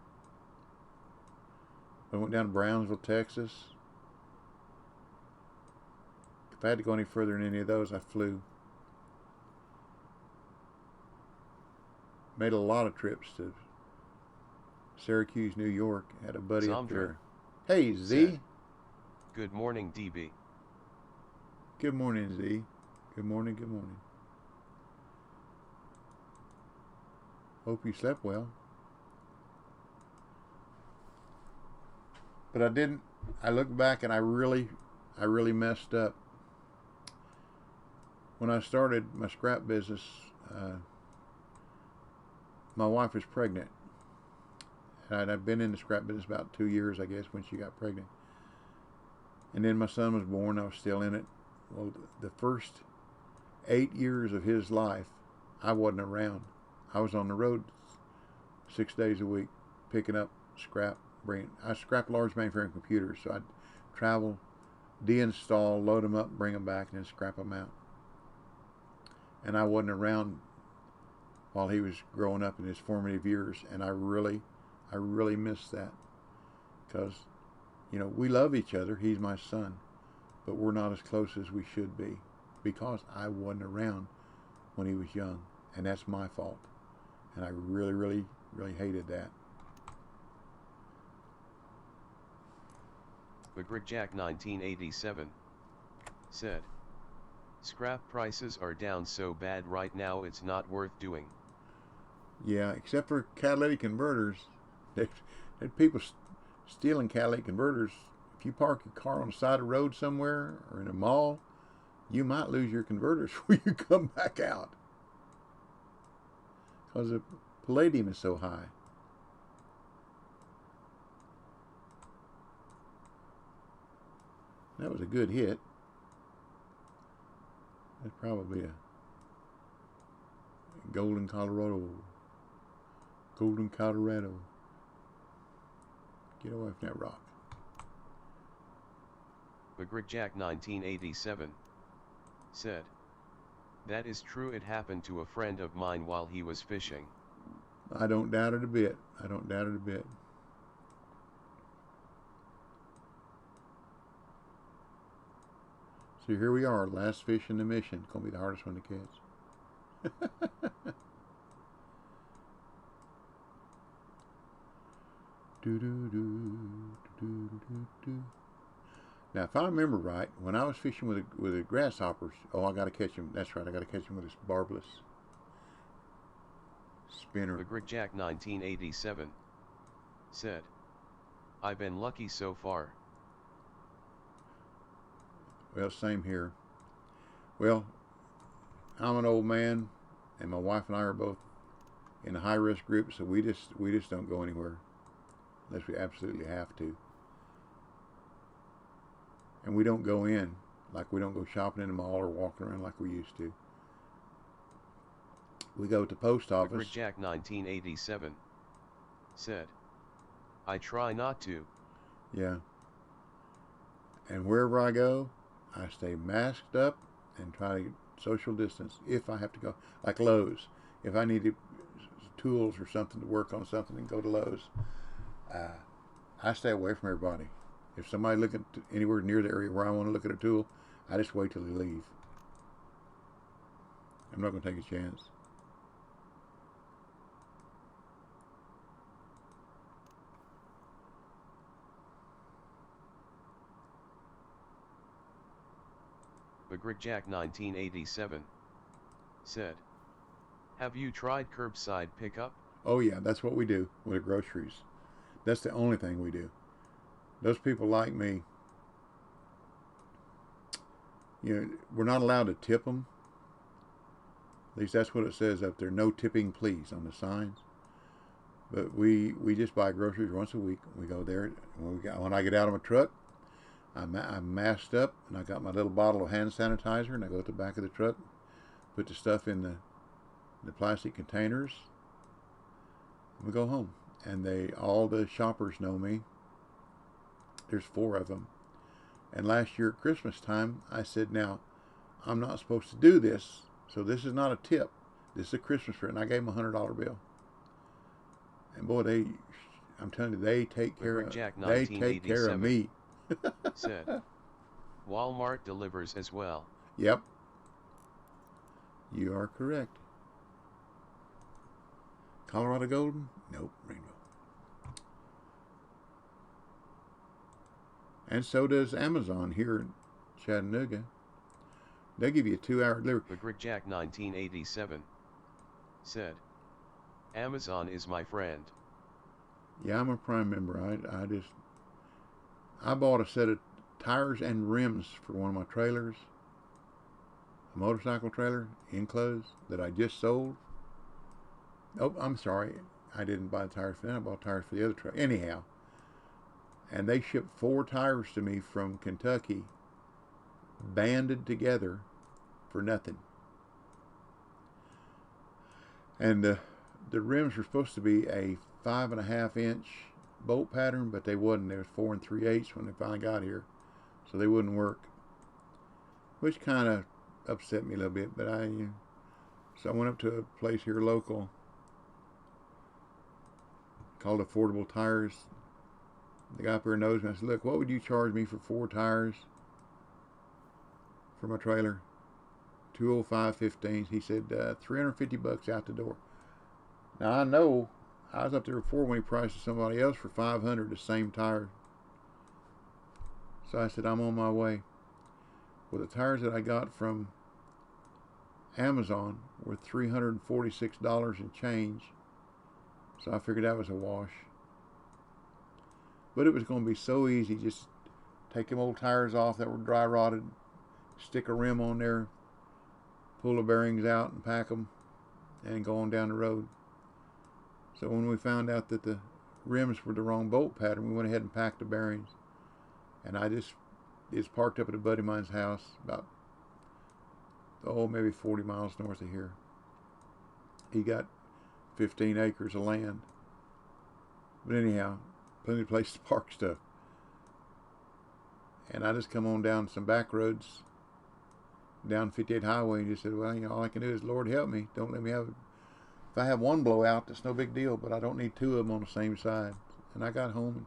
I went down to Brownsville, Texas. If I had to go any further than any of those, I flew. Made a lot of trips to Syracuse, New York. Had a buddy up there. Hey, Z. Good morning, DB. Good morning, Z. Good morning, good morning. Hope you slept well. But I didn't. I look back and I really messed up. When I started my scrap business, my wife was pregnant. And I'd been in the scrap business about 2 years, I guess, when she got pregnant. And then my son was born. I was still in it. Well, the first 8 years of his life, I wasn't around. I was on the road 6 days a week, picking up scrap. I scrapped large manufacturing computers, so I'd travel, deinstall, load them up, bring them back, and then scrap them out. And I wasn't around while he was growing up in his formative years, and I really missed that, because, you know, we love each other. He's my son, but we're not as close as we should be because I wasn't around when he was young, and that's my fault. And I really hated that. McGrickjack 1987 said, "Scrap prices are down so bad right now it's not worth doing." Yeah, except for catalytic converters. There's people stealing catalytic converters. If you park your car on the side of the road somewhere or in a mall, you might lose your converters when you come back out, because the palladium is so high. That was a good hit. That's probably a Golden, Colorado. Golden, Colorado. Get away from that rock. McGrickjack 1987 said, "That is true. It happened to a friend of mine while he was fishing." I don't doubt it a bit. I don't doubt it a bit. So here we are, last fish in the mission. Gonna be the hardest one to catch. Now, if I remember right, when I was fishing with the grasshoppers, oh, I got to catch him. That's right, I got to catch him with this barbless spinner. McGrickjack 1987 said, "I've been lucky so far." Well, same here. Well, I'm an old man, and my wife and I are both in a high-risk group, so we just don't go anywhere unless we absolutely have to. And we don't go in, like we don't go shopping in the mall or walking around like we used to. We go to the post office. McGrickjack 1987 said, "I try not to." Yeah. And wherever I go, I stay masked up and try to social distance if I have to go. Like Lowe's. If I need tools or something to work on something and go to Lowe's, I stay away from everybody. If somebody looking anywhere near the area where I want to look at a tool, I just wait till they leave. I'm not going to take a chance. McGrickjack 1987 said, "Have you tried curbside pickup?" Oh yeah, that's what we do with the groceries. That's the only thing we do. Those people like me, you know, we're not allowed to tip them. At least that's what it says up there. No tipping, please, on the signs. But we just buy groceries once a week. We go there. When I get out of my truck, I'm masked up, and I got my little bottle of hand sanitizer, and I go to the back of the truck, put the stuff in the plastic containers, and we go home. And all the shoppers know me. There's 4 of them. And last year at Christmas time, I said, now, I'm not supposed to do this, so this is not a tip. This is a Christmas present. And I gave them a $100 bill. And boy, I'm telling you, they take care of me. Said, Walmart delivers as well. Yep. You are correct. Colorado Golden? Nope, Rainbow. And so does Amazon here in Chattanooga. They give you a 2-hour delivery. The Grigjack 1987 said, Amazon is my friend. Yeah, I'm a Prime member. I bought a set of tires and rims for one of my trailers, a motorcycle trailer, enclosed, that I just sold. Oh, I'm sorry. I didn't buy the tires for that. I bought tires for the other truck. Anyhow, and they shipped 4 tires to me from Kentucky, banded together for nothing. And the rims were supposed to be a 5.5-inch bolt pattern, but they wasn't. They was 4 3/8 when they finally got here, so they wouldn't work, which kind of upset me a little bit. But so I went up to a place here local called Affordable Tires. The guy up there knows me. I said, look, what would you charge me for 4 tires for my trailer? 205.15. He said, $350 out the door. Now I know I was up there before when he priced somebody else for $500 the same tire. So I said, I'm on my way. Well, the tires that I got from Amazon were $346 and change. So I figured that was a wash. But it was going to be so easy. Just take them old tires off that were dry rotted, stick a rim on there, pull the bearings out and pack them, and go on down the road. So when we found out that the rims were the wrong bolt pattern, we went ahead and packed the bearings. And it's parked up at a buddy of mine's house about, maybe 40 miles north of here. He got 15 acres of land. But anyhow, plenty of places to park stuff. And I just come on down some back roads, down 58 highway, and just said, well, all I can do is, Lord, help me. Don't let me have, if I have one blowout, that's no big deal, but I don't need 2 of them on the same side. And I got home,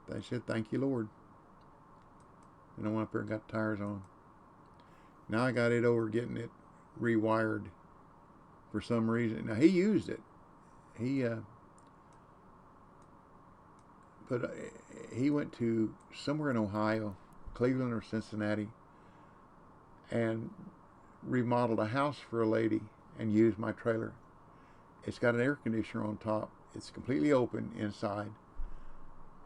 and they said, thank you, Lord. And I went up there and got the tires on. Now I got it over getting it rewired for some reason. Now he used it. He went to somewhere in Ohio, Cleveland or Cincinnati, and remodeled a house for a lady and used my trailer. It's got an air conditioner on top. It's completely open inside.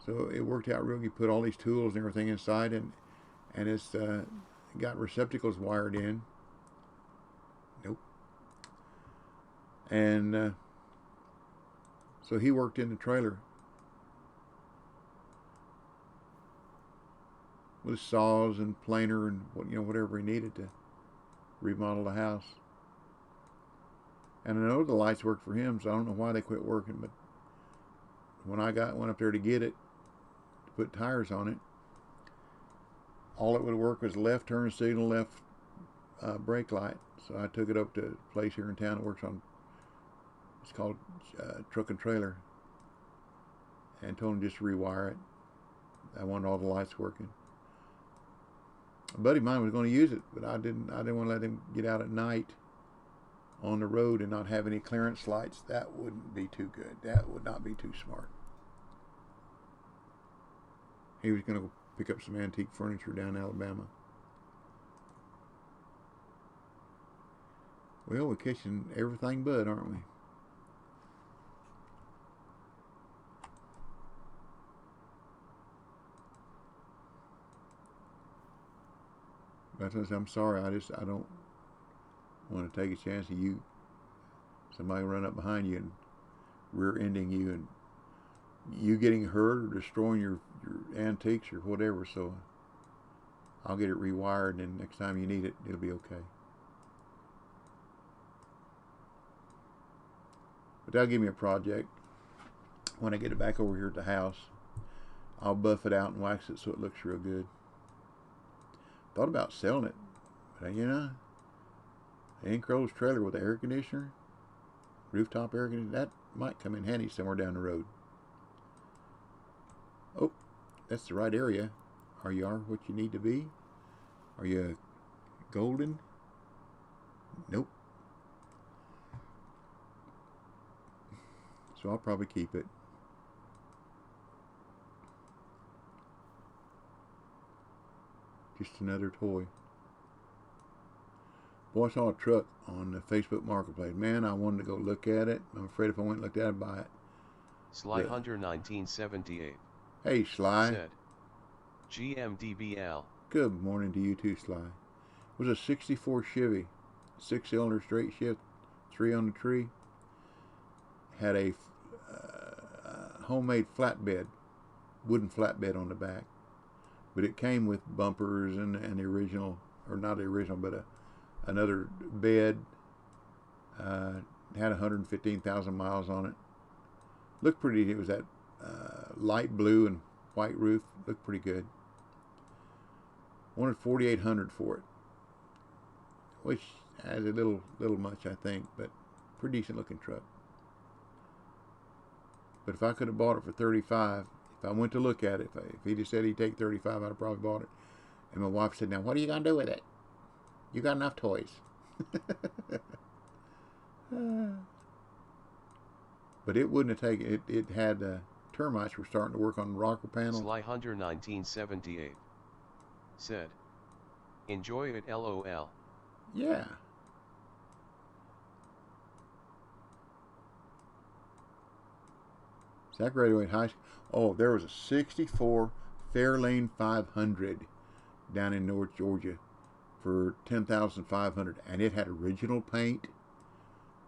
So it worked out real good. You put all these tools and everything inside, and it's got receptacles wired in. Nope. And so he worked in the trailer with saws and planer and whatever he needed to remodel the house. And I know the lights worked for him, so I don't know why they quit working. But when I went up there to get it, to put tires on it, all it would work was left turn signal, left brake light. So I took it up to a place here in town that works on, it's called Truck and Trailer, and told him just to rewire it. I wanted all the lights working. A buddy of mine was going to use it, but I didn't want to let him get out at night on the road and not have any clearance lights. That wouldn't be too good. That would not be too smart. He was going to go pick up some antique furniture down in Alabama. Well, we're catching everything but, aren't we? I'm sorry. I don't want to take a chance of somebody run up behind you and rear-ending you and you getting hurt or destroying your antiques or whatever. So I'll get it rewired, and next time you need it, it'll be okay. But that'll give me a project. When I get it back over here at the house, I'll buff it out and wax it so it looks real good. Thought about selling it, but you know, an enclosed trailer with an air conditioner, rooftop air conditioner, that might come in handy somewhere down the road. Oh, that's the right area. Are you what you need to be? Are you golden? Nope. So I'll probably keep it. Just another toy. Boy, I saw a truck on the Facebook Marketplace. Man, I wanted to go look at it. I'm afraid if I went and looked at it, I'd buy it. Sly Hunter 1978. Hey, Sly. Said, GMDBL. Good morning to you too, Sly. It was a 64 Chevy. 6-cylinder straight shift. 3 on the tree. Had a homemade flatbed. Wooden flatbed on the back. But it came with bumpers and the original, or not the original, but another bed. Had 115,000 miles on it. Looked pretty. It was that light blue and white roof. Looked pretty good. Wanted $4,800 for it, which has a little much, I think, but pretty decent looking truck. But if I could have bought it for $35,000, if I went to look at it, if he'd have said he'd take $35,000, I'd have probably bought it. And my wife said, "Now, what are you gonna do with it? You got enough toys." But it wouldn't have taken it. It had termites were starting to work on the rocker panel. Sly Hunter 1978 said, "Enjoy it, LOL." Yeah. So I graduated high school. Oh, there was a 64 Fairlane 500 down in North Georgia for $10,500, and it had original paint,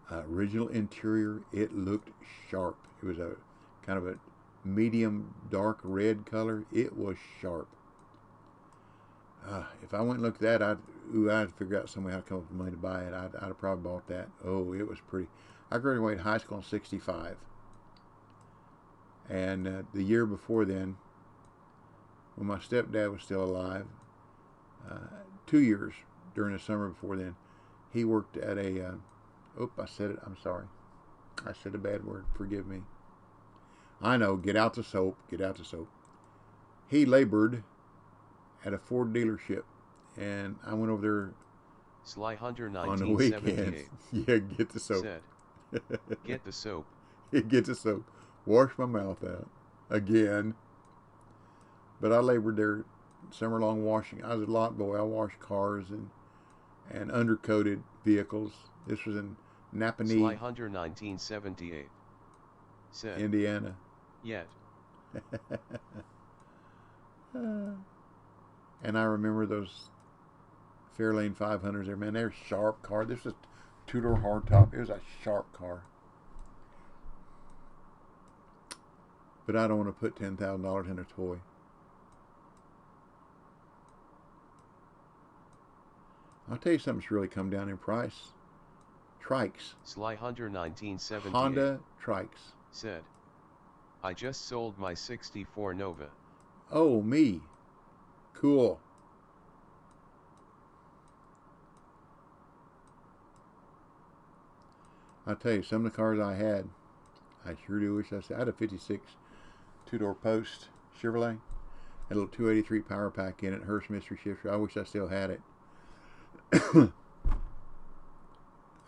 original interior. It looked sharp. It was a kind of a medium dark red color. It was sharp. If I went and looked at that, I'd figure out some way how to come up with money to buy it. I'd have probably bought that. Oh, it was pretty. I graduated high school in '65. And the year before then, when my stepdad was still alive, 2 years during the summer before then, he worked at a, I said it, I'm sorry. I said a bad word, forgive me. I know, get out the soap, get out the soap. He labored at a Ford dealership, and I went over there Sly Hunter on the weekends. 1978 Yeah, get the soap. said, "Get the soap." Get the soap. Wash my mouth out again. But I labored there summer long washing. I was a lot boy. I washed cars and undercoated vehicles. This was in Napanee, Sly Hunter 1978 said, Indiana. "Yet." And I remember those Fairlane 500s there, man. They're sharp car. This was a 2-door hardtop. It was a sharp car. But I don't want to put $10,000 in a toy. I'll tell you something that's really come down in price. Trikes. Sly Hunter 1978 Honda trikes. said, "I just sold my '64 Nova." Oh, me. Cool. I'll tell you, some of the cars I had, I sure do wish I had a 56 2-door post Chevrolet. Had a little 283 power pack in it, Hearst mystery shifter. I wish I still had it.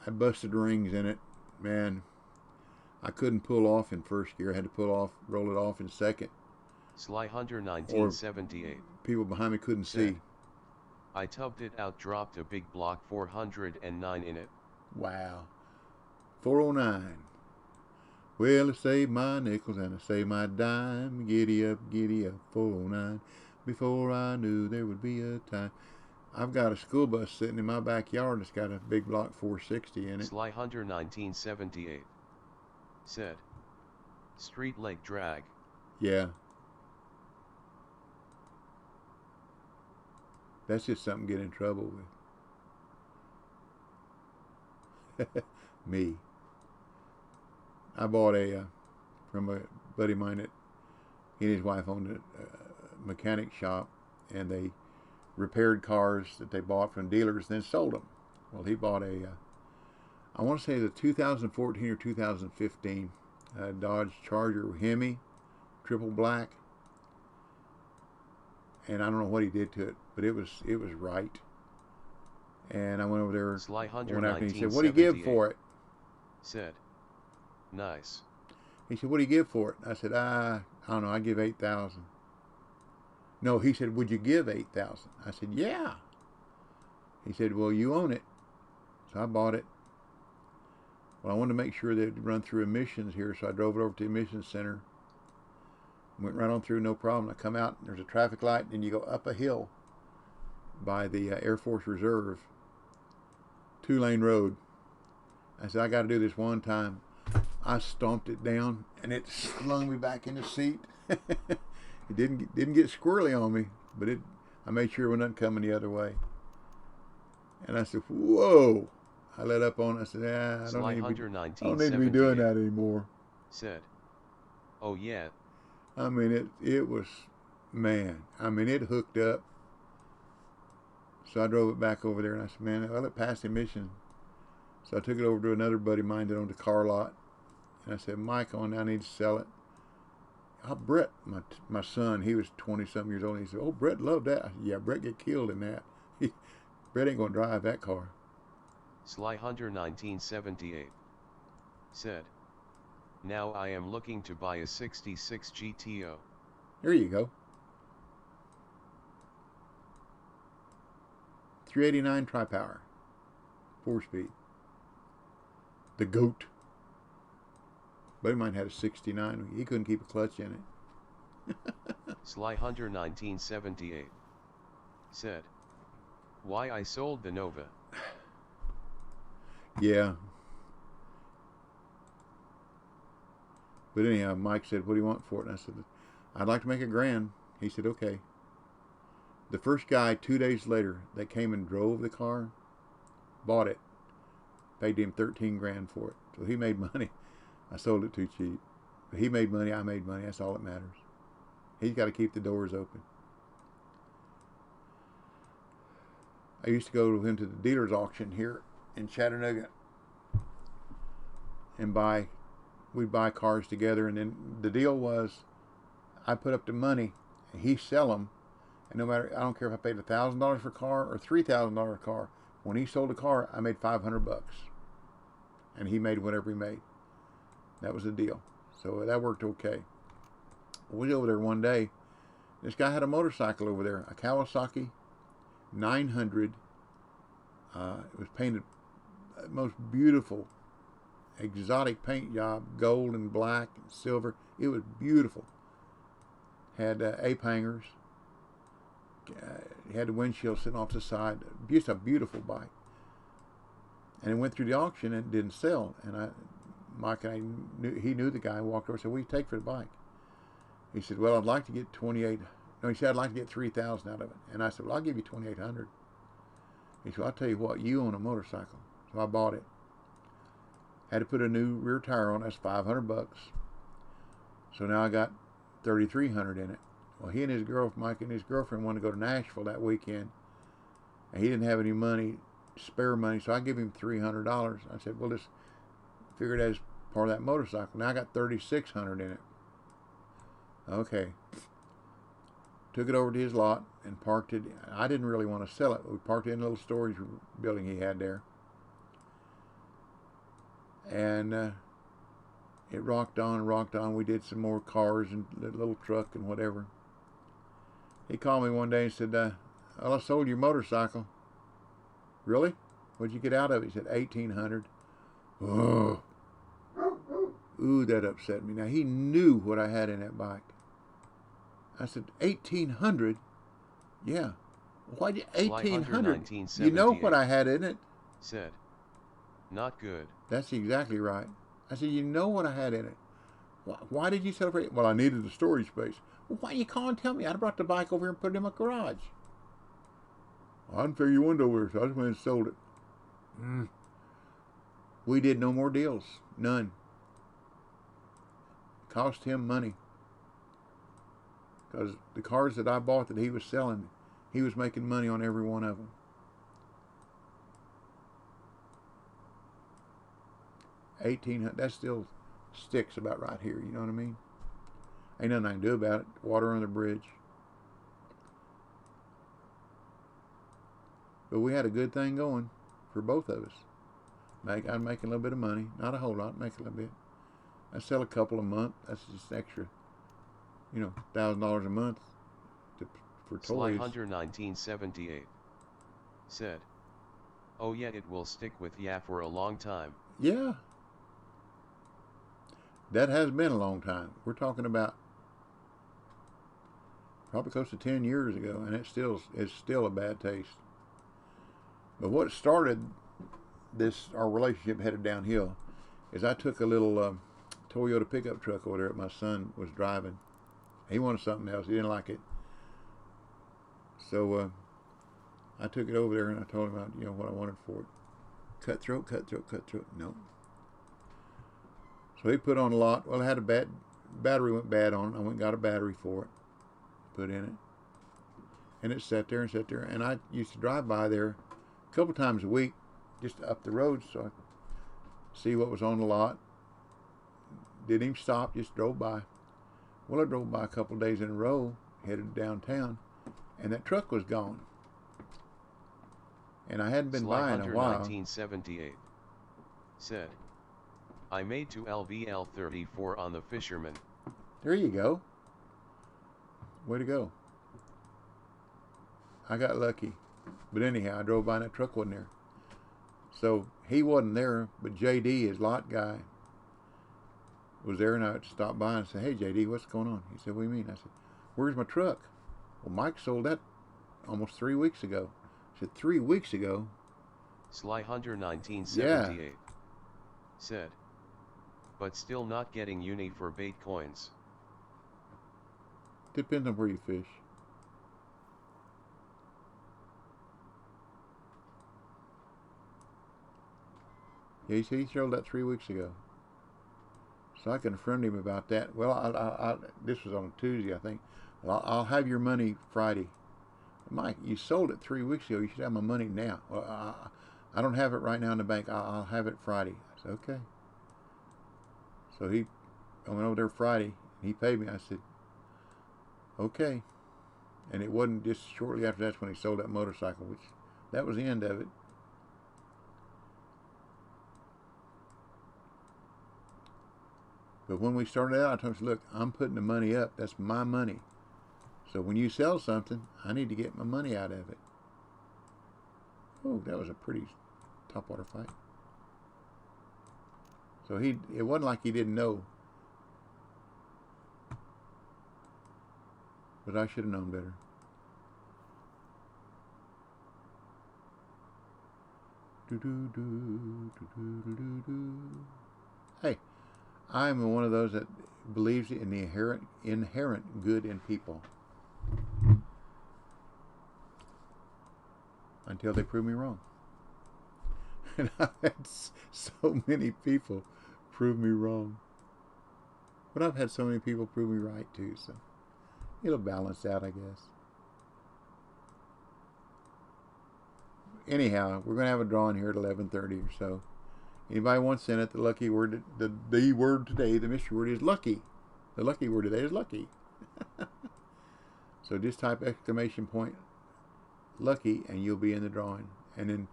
I busted rings in it. Man, I couldn't pull off in first gear. I had to roll it off in second. Sly Hunter 1978 People behind me couldn't said, see. "I tubbed it out, dropped a big block 409 in it." Wow. 409. Well, I saved my nickels and I saved my dime. Giddy up, 409. Before I knew there would be a time. I've got a school bus sitting in my backyard that's got a big block 460 in it. Sly Hunter 1978 said, street leg drag. Yeah. That's just something to get in trouble with. Me. I bought from a buddy of mine that he and his wife owned a mechanic shop, and they repaired cars that they bought from dealers and then sold them. Well, he bought I want to say the 2014 or 2015 Dodge Charger Hemi, triple black. And I don't know what he did to it, but it was right. And I went over there Sly Hunter one afternoon. He said, "What do you give for it?" Said, "Nice." He said, "What do you give for it?" I said, I don't know. I give $8,000. No, he said, "Would you give $8,000?" I said, "Yeah." He said, "Well, you own it." So I bought it. Well, I wanted to make sure that it'd run through emissions here, so I drove it over to the emissions center. Went right on through, no problem. I come out, and there's a traffic light, and you go up a hill by the Air Force Reserve, 2-lane road. I said, I got to do this one time. I stomped it down, and it slung me back in the seat. It didn't get squirrely on me, but I made sure it wasn't coming the other way. And I said, whoa. I let up on it. I said, I don't need to be doing that anymore. Said, oh yeah. I mean, it was, man, I mean, it hooked up. So I drove it back over there, and I said, man, well, it passed emission. So I took it over to another buddy of mine that owned a car lot. And I said, Mike, I need to sell it. Brett, my son, he was 20-something years old. And he said, oh, Brett loved that. I said, yeah, Brett get killed in that. Brett ain't going to drive that car. Sly Hunter 1978 said, now I am looking to buy a 66 GTO. There you go. 389 tri-power. 4-speed. The GOAT. Buddy of mine had a 69. He couldn't keep a clutch in it. Sly Hunter 1978 said, why I sold the Nova. Yeah. But anyhow, Mike said, what do you want for it? And I said, I'd like to make $1,000. He said, okay. The first guy, 2 days later, that came and drove the car, bought it, paid him $13,000 for it. So he made money. I sold it too cheap. But he made money, I made money. That's all that matters. He's got to keep the doors open. I used to go with him to the dealer's auction here in Chattanooga and we'd buy cars together, and then the deal was I put up the money and he sell them, and no matter, I don't care if I paid $1,000 for a car or $3,000 a car, when he sold a car I made $500 and he made whatever he made. That was the deal. So that worked okay. We was over there one day. This guy had a motorcycle over there, a Kawasaki 900. It was painted most beautiful exotic paint job, gold and black and silver. It was beautiful. Had ape hangers. Had the windshield sitting off the side. Just a beautiful bike. And it went through the auction and didn't sell. And Mike and I knew, he knew the guy, and walked over and said, what do you take for the bike? He said, well, I'd like to get he said, I'd like to get $3,000 out of it. And I said, well, I'll give you $2,800. He said, well, I'll tell you what, you own a motorcycle. So I bought it. Had to put a new rear tire on. That's $500. So now I got $3,300 in it. Well, he and his girlfriend, Mike and his girlfriend, wanted to go to Nashville that weekend, and he didn't have any money, spare money, so I gave him $300. I said, well, just figure that as part of that motorcycle. Now I got $3,600 in it. Okay. Took it over to his lot and parked it. I didn't really want to sell it. We parked it in a little storage building he had there. And it rocked on and rocked on. We did some more cars and the little truck and whatever. He called me one day and said, well, I sold your motorcycle. Really? What'd you get out of it? He said, $1,800. Oh. Ooh, that upset me. Now, he knew what I had in that bike. I said, $1,800? Yeah. Why Sly Hunter 1800? You know what I had in it? Said. Not good. That's exactly right. I said, you know what I had in it. Why did you celebrate? Well, I needed the storage space. Well, why you call and tell me? I brought the bike over here and put it in my garage. Well, I didn't figure you wanted over here, so I just went and sold it. We did no more deals. None. It cost him money. Because the cars that I bought that he was selling, he was making money on every one of them. $1,800. That still sticks about right here. You know what I mean? Ain't nothing I can do about it. Water on the bridge. But we had a good thing going for both of us. I'm making a little bit of money. Not a whole lot. Make a little bit. I sell a couple a month. That's just extra, $1,000 a month for toys. Sly Hunter 1978 said, "Oh yeah, it will stick with ya for a long time." Yeah. That has been a long time. We're talking about probably close to 10 years ago, and it's still a bad taste. But what started our relationship headed downhill is I took a little Toyota pickup truck over there that my son was driving. He wanted something else. He didn't like it. So I took it over there and I told him what I wanted for it. Cutthroat. No. So he put on a lot. Well, I had a battery went bad on it. I went and got a battery for it. Put in it. And it sat there. And I used to drive by there a couple times a week just up the road so I see what was on the lot. Didn't even stop, just drove by. Well, I drove by a couple days in a row, headed downtown, and that truck was gone. And I hadn't been by in a while. 1978 said, "I made 2 LVL 34 on the Fisherman." There you go. Way to go. I got lucky. But anyhow, I drove by and that truck wasn't there. So he wasn't there, but JD, his lot guy, was there, and I stopped by and said, "Hey JD, what's going on?" He said, "What do you mean?" I said, "Where's my truck?" "Well, Mike sold that almost 3 weeks ago." I said, 3 weeks ago? Sly Hunter 1978 said, "But still not getting uni for bait coins." Depends on where you fish. Yeah, he sold that 3 weeks ago. So I confronted him about that. Well, this was on Tuesday, I think. Well, I'll have your money Friday. Mike, you sold it 3 weeks ago. You should have my money now. Well, I don't have it right now in the bank. I'll have it Friday. I said, okay. So I went over there Friday, and he paid me. I said, okay. And it wasn't just shortly after that's when he sold that motorcycle, which that was the end of it. But when we started out, I told him, look, I'm putting the money up. That's my money. So when you sell something, I need to get my money out of it. Oh, that was a pretty topwater fight. So it wasn't like he didn't know. But I should have known better. Hey, I'm one of those that believes in the inherent good in people. Until they prove me wrong. And I've had so many people prove me wrong. But I've had so many people prove me right too, so it'll balance out, I guess. Anyhow, we're going to have a drawing here at 11:30 or so. Anybody wants in it, the lucky word, the word today, the mystery word is lucky. The lucky word today is lucky. So just type exclamation point lucky and you'll be in the drawing. And then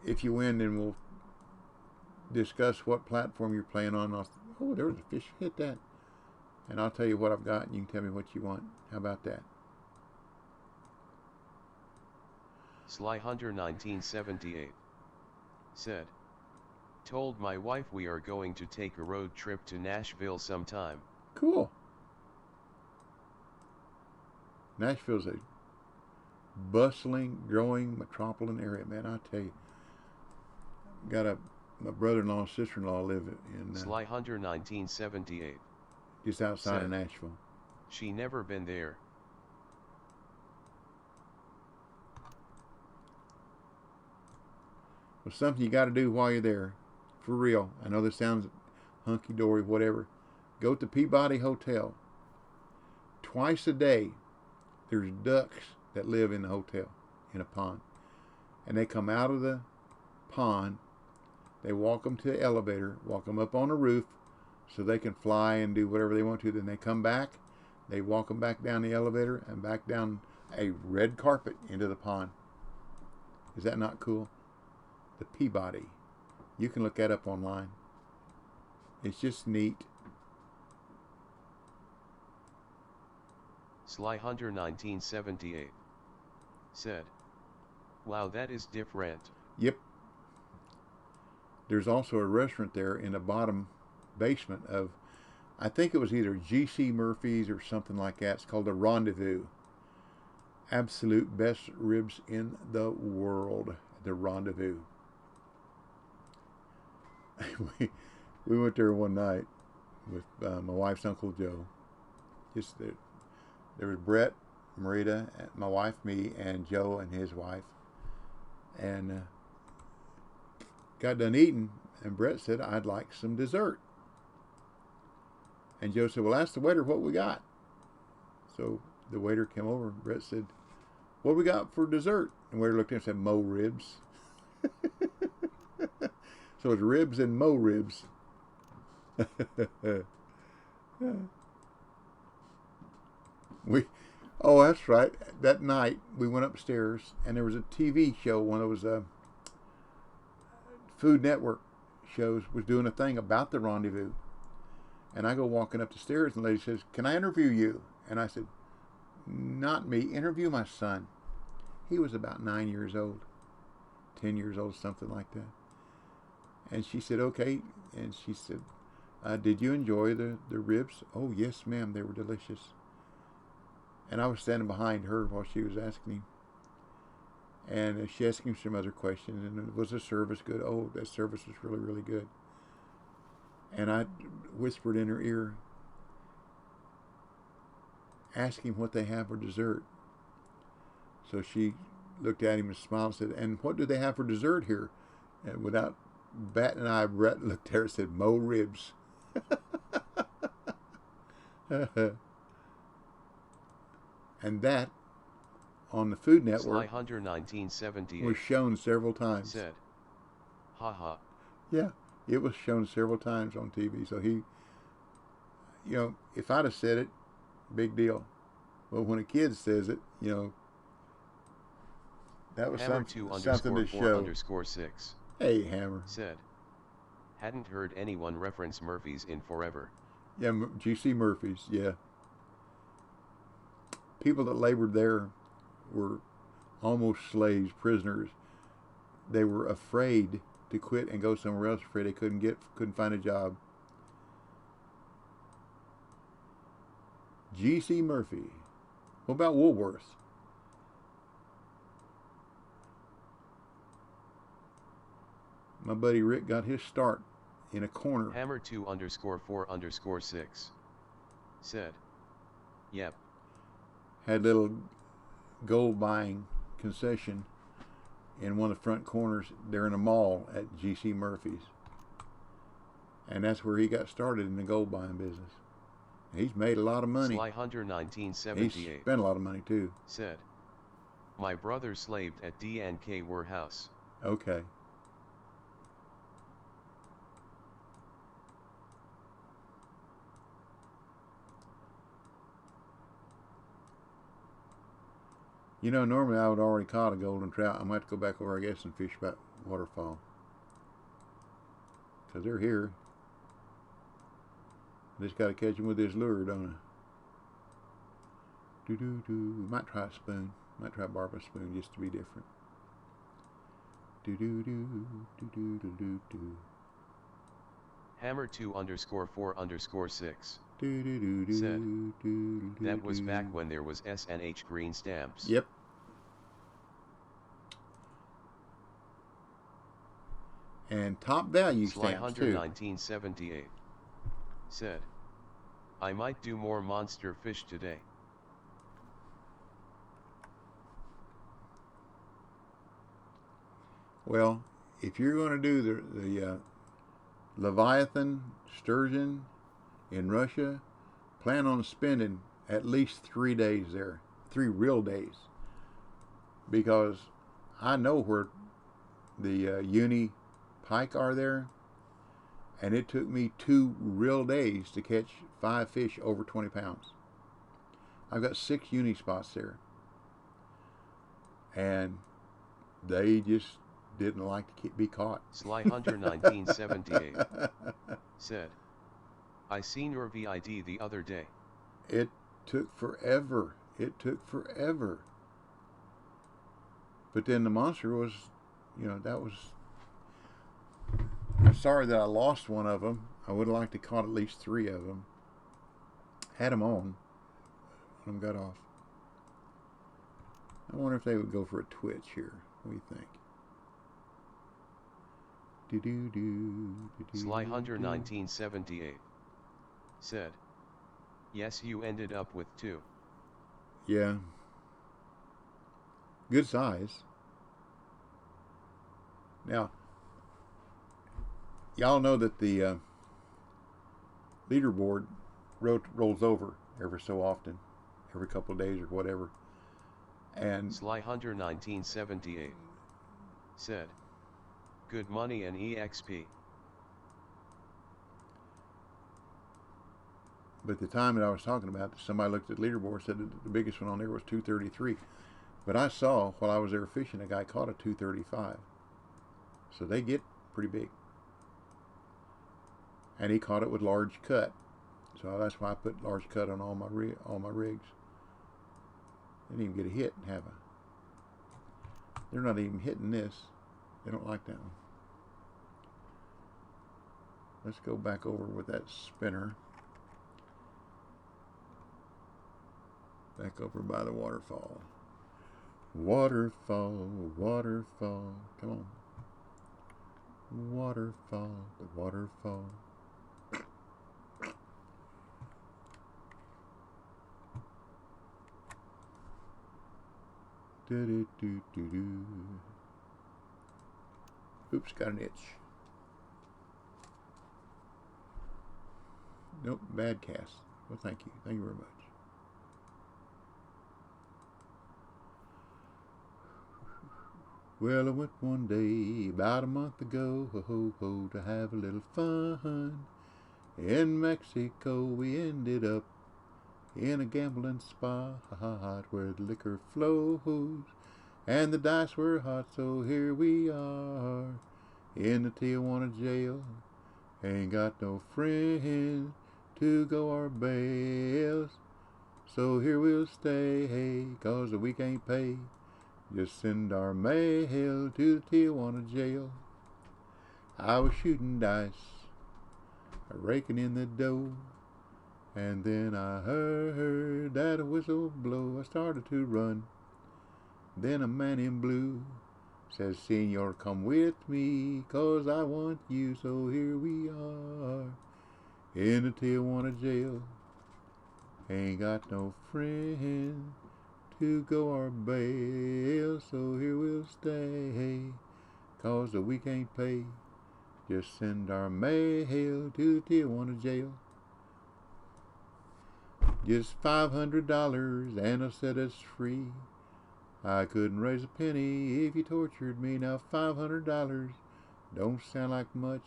if you win, then we'll discuss what platform you're playing on. Oh, there was a fish. Hit that. And I'll tell you what I've got and you can tell me what you want. How about that? Sly Hunter 1978 said, "Told my wife we are going to take a road trip to Nashville sometime." Cool. Nashville's bustling, growing metropolitan area. Man, I tell you, my brother-in-law and sister-in-law live in Sly Hunter 1978. just outside of Nashville. She never been there. Well, something you got to do while you're there, for real. I know this sounds hunky-dory, whatever. Go to Peabody Hotel. Twice a day, there's ducks that live in the hotel, in a pond. And they come out of the pond, they walk them to the elevator, walk them up on the roof so they can fly and do whatever they want to. Then they come back, they walk them back down the elevator and back down a red carpet into the pond. Is that not cool? The Peabody. You can look that up online. It's just neat. Sly Hunter 1978 said, "Wow, that is different." Yep. There's also a restaurant there in the bottom basement of, I think it was either G.C. Murphy's or something like that. It's called the Rendezvous. Absolute best ribs in the world. The Rendezvous. we went there one night with my wife's Uncle Joe. Just there was Brett, Marita, my wife, me, and Joe and his wife. And got done eating, and Brett said, "I'd like some dessert." And Joe said, "Well, ask the waiter what we got." So the waiter came over, and Brett said, "What we got for dessert?" And the waiter looked at him and said, "Mo ribs." So it's ribs and mo ribs. Oh, that's right. That night we went upstairs and there was a TV show, one of those Food Network shows, was doing a thing about the Rendezvous. And I go walking up the stairs and the lady says, "Can I interview you?" And I said, "Not me, interview my son." He was about 9 years old, 10 years old, something like that. And she said, "Okay." And she said, "Did you enjoy the ribs?" "Oh, yes, ma'am, they were delicious." And I was standing behind her while she was asking him. And she asked him some other questions. And was the service good? "Oh, that service was really, really good." And I whispered in her ear, "Ask him what they have for dessert." So she looked at him and smiled and said, "And what do they have for dessert here?" And without batting an eye, Brett looked at her and said, "Mo ribs." And that, on the Food Network, Sly Hunter 1978 was shown several times. Said, "Ha." Yeah, it was shown several times on TV. So he, if I'd have said it, big deal. Well, when a kid says it, that was Hammer something to show. 2_4_6 Hey, Hammer. Said, "Hadn't heard anyone reference Murphy's in forever." Yeah, G.C. Murphy's, yeah. People that labored there were almost slaves, prisoners. They were afraid to quit and go somewhere else, afraid they couldn't find a job. G.C. Murphy. What about Woolworth? My buddy Rick got his start in a corner. Hammer 2_4_6 said, "Yep." Had little gold buying concession in one of the front corners there in a mall at G.C. Murphy's. And that's where he got started in the gold buying business. He's made a lot of money. Sly Hunter 1978 He's spent a lot of money too. Said, "My brother slaved at D&K warehouse." Okay. Normally I would already caught a golden trout. I might have to go back over, I guess, and fish that waterfall. Because they're here. I just got to catch them with this lure, don't I? Might try a spoon. Might try barb a spoon just to be different. Hammer 2_4_6 said, "That was back when there was S&H green stamps." Yep. and top value Sly stamps Hunter too. 1978 said, I might do more monster fish today. Well, if you're going to do the Leviathan sturgeon in Russia, plan on spending at least 3 days there, 3 real days, because I know where the uni pike are there, and it took me 2 real days to catch 5 fish over 20 pounds. I've got 6 uni spots there, and they just didn't like to be caught. Sly Hunter 1978 said, I seen your vid the other day. It took forever. It took forever. But then the monster was, that was... I'm sorry that I lost one of them. I would have liked to caught at least 3 of them. Had them on. One of them got off. I wonder if they would go for a twitch here. What do you think? Sly Hunter 1978 said, yes, you ended up with 2. Yeah. Good size. Now, y'all know that the leaderboard rolls over every so often, every couple of days or whatever. And Sly Hunter 1978 said, good money and EXP. But the time that I was talking about, somebody looked at the leaderboard, said that the biggest one on there was 233. But I saw, while I was there fishing, a guy caught a 235. So they get pretty big. And he caught it with large cut. So that's why I put large cut on all my rigs. Didn't even get a hit, have I? They're not even hitting this. They don't like that one. Let's go back over with that spinner. Back over by the waterfall. Waterfall, waterfall. Come on. Waterfall, the waterfall. Do-do-do-do-do. Oops, got an itch. Nope, bad cast. Well, thank you. Thank you very much. Well, I went one day, about a month ago, ho-ho-ho, to have a little fun. In Mexico, we ended up in a gambling spot where the liquor flows and the dice were hot, so here we are in the Tijuana jail. Ain't got no friends to go our bails, so here we'll stay, 'cause the week ain't paid. Just send our mail to the Tijuana jail. I was shooting dice, raking in the dough, and then I heard that whistle blow. I started to run. Then a man in blue says, Senor, come with me, 'cause I want you. So here we are in the Tijuana jail. Ain't got no friend to go our bail, so here we'll stay, 'cause the week ain't paid. Just send our mail to the Tijuana jail. Just $500 and I said it's free. I couldn't raise a penny if you tortured me. Now $500 don't sound like much,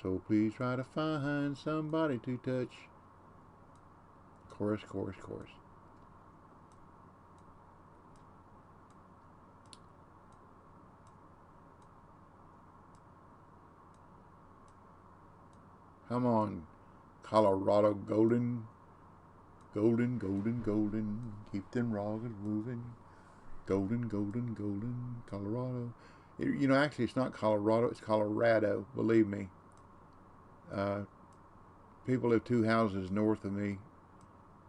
so please try to find somebody to touch. Chorus, chorus, chorus. Come on, Colorado golden. Golden, golden, golden. Keep them rockets moving. Golden, golden, golden. Colorado. Actually, it's not Colorado. It's Colorado. Believe me. People live 2 houses north of me.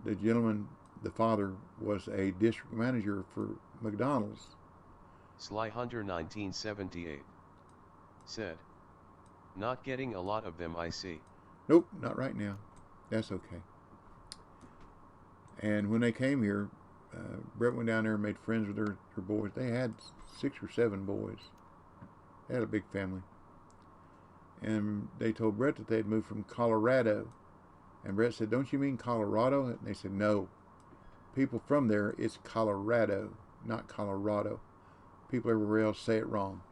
The gentleman, the father, was a district manager for McDonald's. Sly Hunter 1978 said, Not getting a lot of them, I see. Nope, not right now. That's okay. And when they came here, Brett went down there and made friends with her boys. They had 6 or 7 boys. They had a big family. And they told Brett that they'd moved from Colorado. And Brett said, "Don't you mean Colorado?" And they said, "No. People from there, it's Colorado, not Colorado. People everywhere else say it wrong."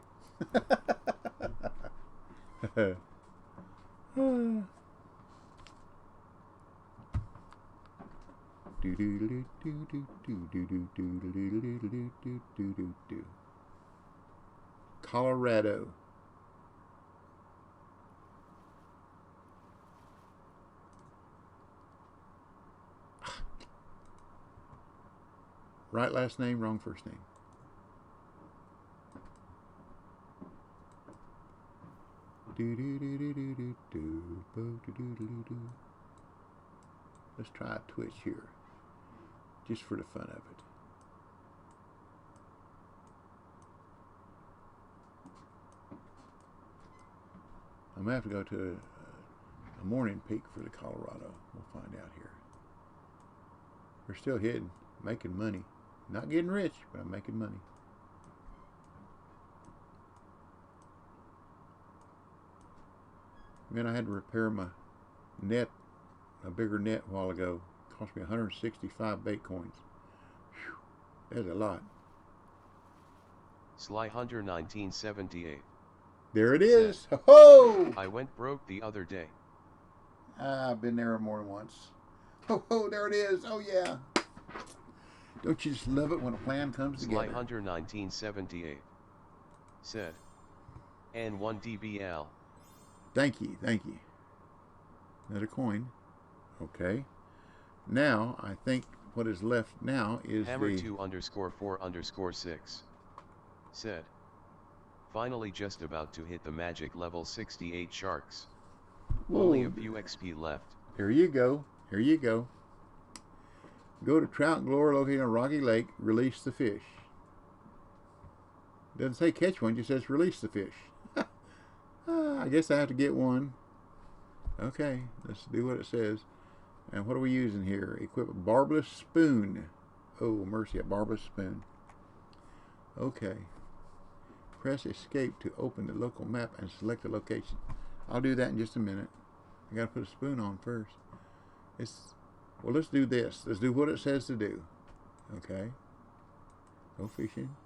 Colorado. Right last name, wrong first name. Let's try a twitch here, just for the fun of it. I'm gonna have to go to a morning peak for the Colorado. We'll find out here. We're still hidden, making money. Not getting rich, but I'm making money. Man, I had to repair my net, a bigger net a while ago. It cost me 165 bait coins. Whew, that's a lot. Sly Hunter 1978. There it is. Ho-ho! I went broke the other day. I've been there more than once. Ho-ho, there it is. Oh, yeah. Don't you just love it when a plan comes together? Sly Hunter 1978 said, "N1 DBL." Thank you, thank you. Another coin. Okay. Now, I think what is left now is Hammer the... 2_4_6 said, "Finally just about to hit the magic level 68 sharks. Whoa. Only a few XP left." Here you go. Here you go. Go to Trout and Glory located on Rocky Lake. Release the fish. Doesn't say catch one, just says release the fish. I guess I have to get one. Okay, let's do what it says. And what are we using here? Equip a barbless spoon. Oh, mercy, a barbless spoon. Okay. Press escape to open the local map and select the location. I'll do that in just a minute. I gotta put a spoon on first. Well, let's do this. Let's do what it says to do. Okay. Go fishing.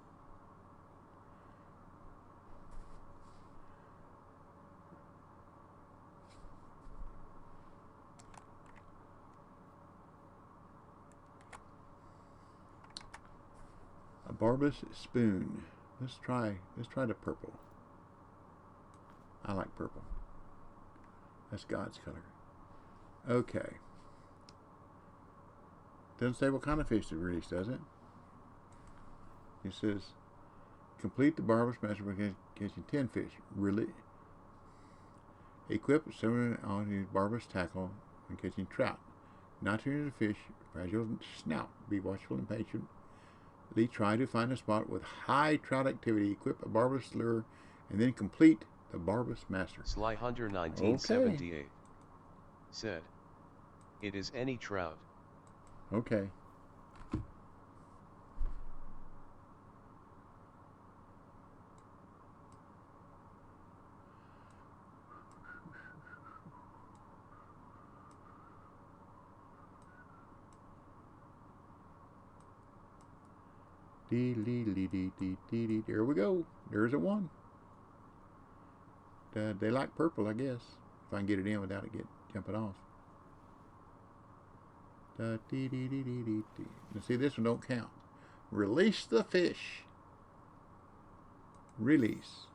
A barbless spoon. Let's try the purple. I like purple. That's God's color. Okay. Doesn't say what kind of fish to release, does it? It says, complete the barbless master by catching 10 fish. Really? Equip someone on his barbless tackle when catching trout. Not to injure the fish, fragile snout. Be watchful and patient. Try to find a spot with high trout activity. Equip a barbless lure and then complete the barbless master. Sly Hunter 1978 said, "It is any trout." Okay. There we go. There's a one. They like purple, I guess. If I can get it in without it jumping off. Now see, this one don't count. Release the fish. Release.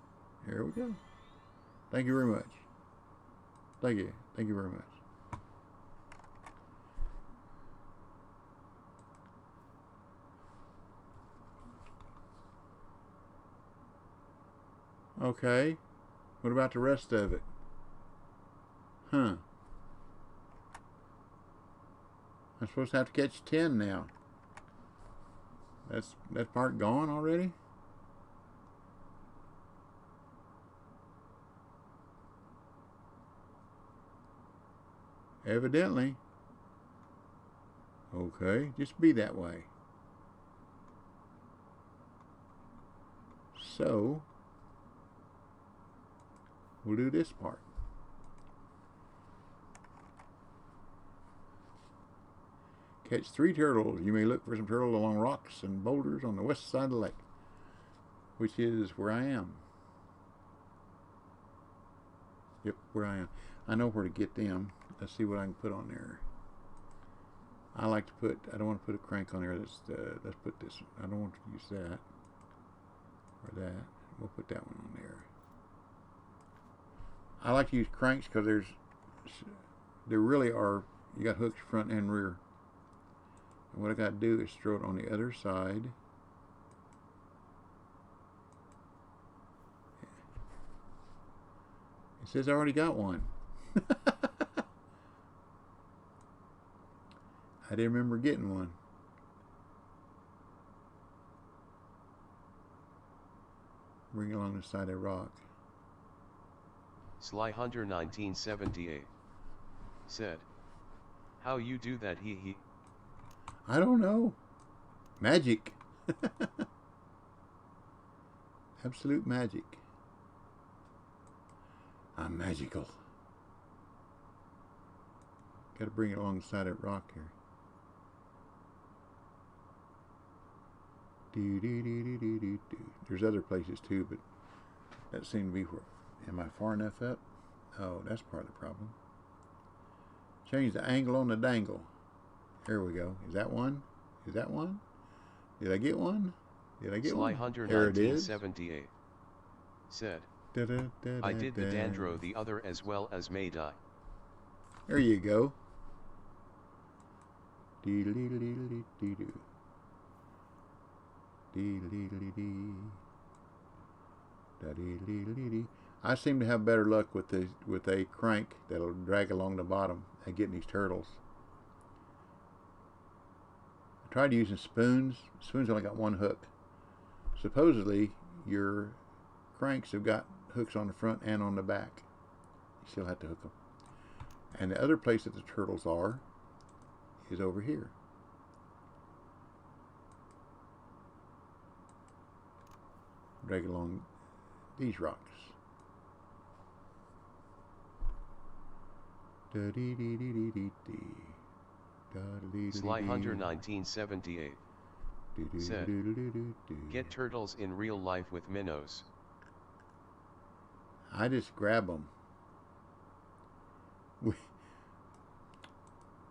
There we go. Thank you very much. Thank you. Thank you very much. Okay. What about the rest of it? Huh. I'm supposed to have to catch 10 now. That's that part gone already? Evidently. Okay, just be that way. So, we'll do this part. Catch 3 turtles. You may look for some turtles along rocks and boulders on the west side of the lake, which is where I am. Yep, where I am. I know where to get them. Let's see what I can put on there. I like to put, I don't want to put a crank on there. Let's put this. I don't want to use that or that. We'll put that one on there. I like to use cranks because there really are, you got hooks front and rear. And what I got to do is throw it on the other side. It says I already got one. I didn't remember getting one. Bring it along the side of the rock. Sly Hunter 1978 said, "How you do that, he?" I don't know. Magic. Absolute magic. I'm magical. Got to bring it along the side of that rock here. There's other places too, but that seemed to be where. Am I far enough up? Oh, that's part of the problem. Change the angle on the dangle. There we go. Is that one? Is that one? Did I get one? Did I get Sly one? Hunter There it is. 1978 said, "I did the Dandro the other as well as May Die." There you go. I seem to have better luck with a crank that'll drag along the bottom and getting these turtles. I tried using spoons. Spoons only got one hook. Supposedly your cranks have got hooks on the front and on the back. You still have to hook them. And the other place that the turtles are is over here. Drag along these rocks. Sly Hunter 1978 said, "Get turtles in real life with minnows." I just grab them.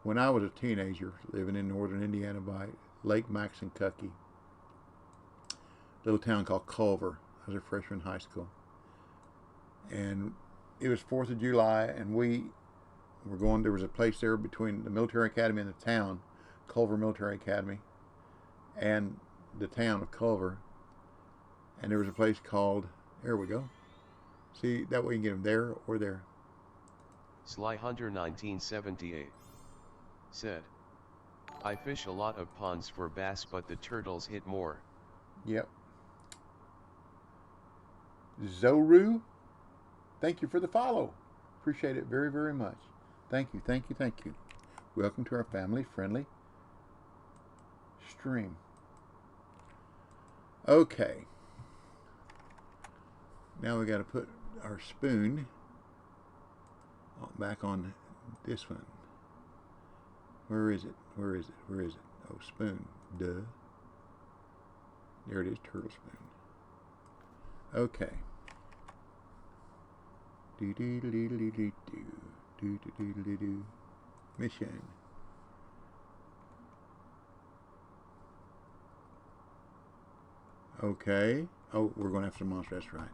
When I was a teenager living in northern Indiana by Lake Maxinkuckee, little town called Culver. I was a freshman in high school. And it was 4th of July, and we were going, there was a place there between the military academy and the town, Culver Military Academy, and the town of Culver. And there was a place called, there we go. See, that way you can get them there or there. Sly Hunter 1978 said, "I fish a lot of ponds for bass, but the turtles hit more." Yep. Zoru, thank you for the follow. Appreciate it very, very much. Thank you, thank you, thank you. Welcome to our family-friendly stream. Okay. Now we got to put our spoon back on this one. Where is it? Where is it? Where is it? Oh, spoon. Duh. There it is, turtle spoon. Okay. Mission. Okay. Oh, we're going after the monster. That's right.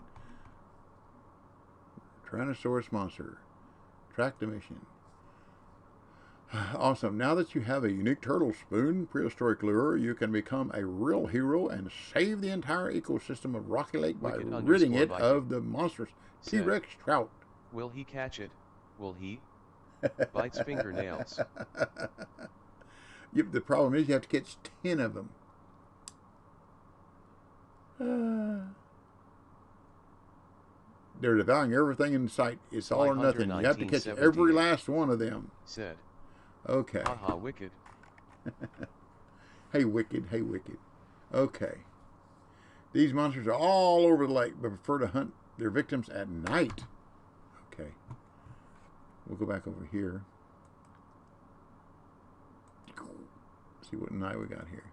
Tyrannosaurus monster. Track the mission. Awesome. Now that you have a unique turtle spoon prehistoric lure, you can become a real hero and save the entire ecosystem of Rocky Lake by ridding it of the monsters. T-Rex trout. Will he catch it? Will he? Bites fingernails. Yep, the problem is you have to catch 10 of them. they're devouring everything in sight. It's all or nothing. You have to catch every last one of them. Said. Okay. Haha, wicked. Hey, wicked. Hey, wicked. Okay. These monsters are all over the lake, but prefer to hunt their victims at night. Okay. We'll go back over here. See what night we got here.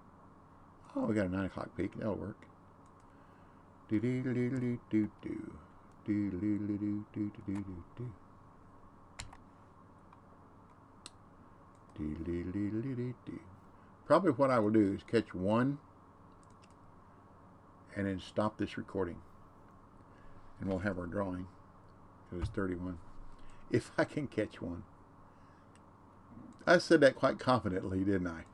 Oh, we got a 9 o'clock peak. That'll work. Do do do do do do do do do do do do do do. Probably what I will do is catch one and then stop this recording. And we'll have our drawing. It was 31. If I can catch one. I said that quite confidently, didn't I?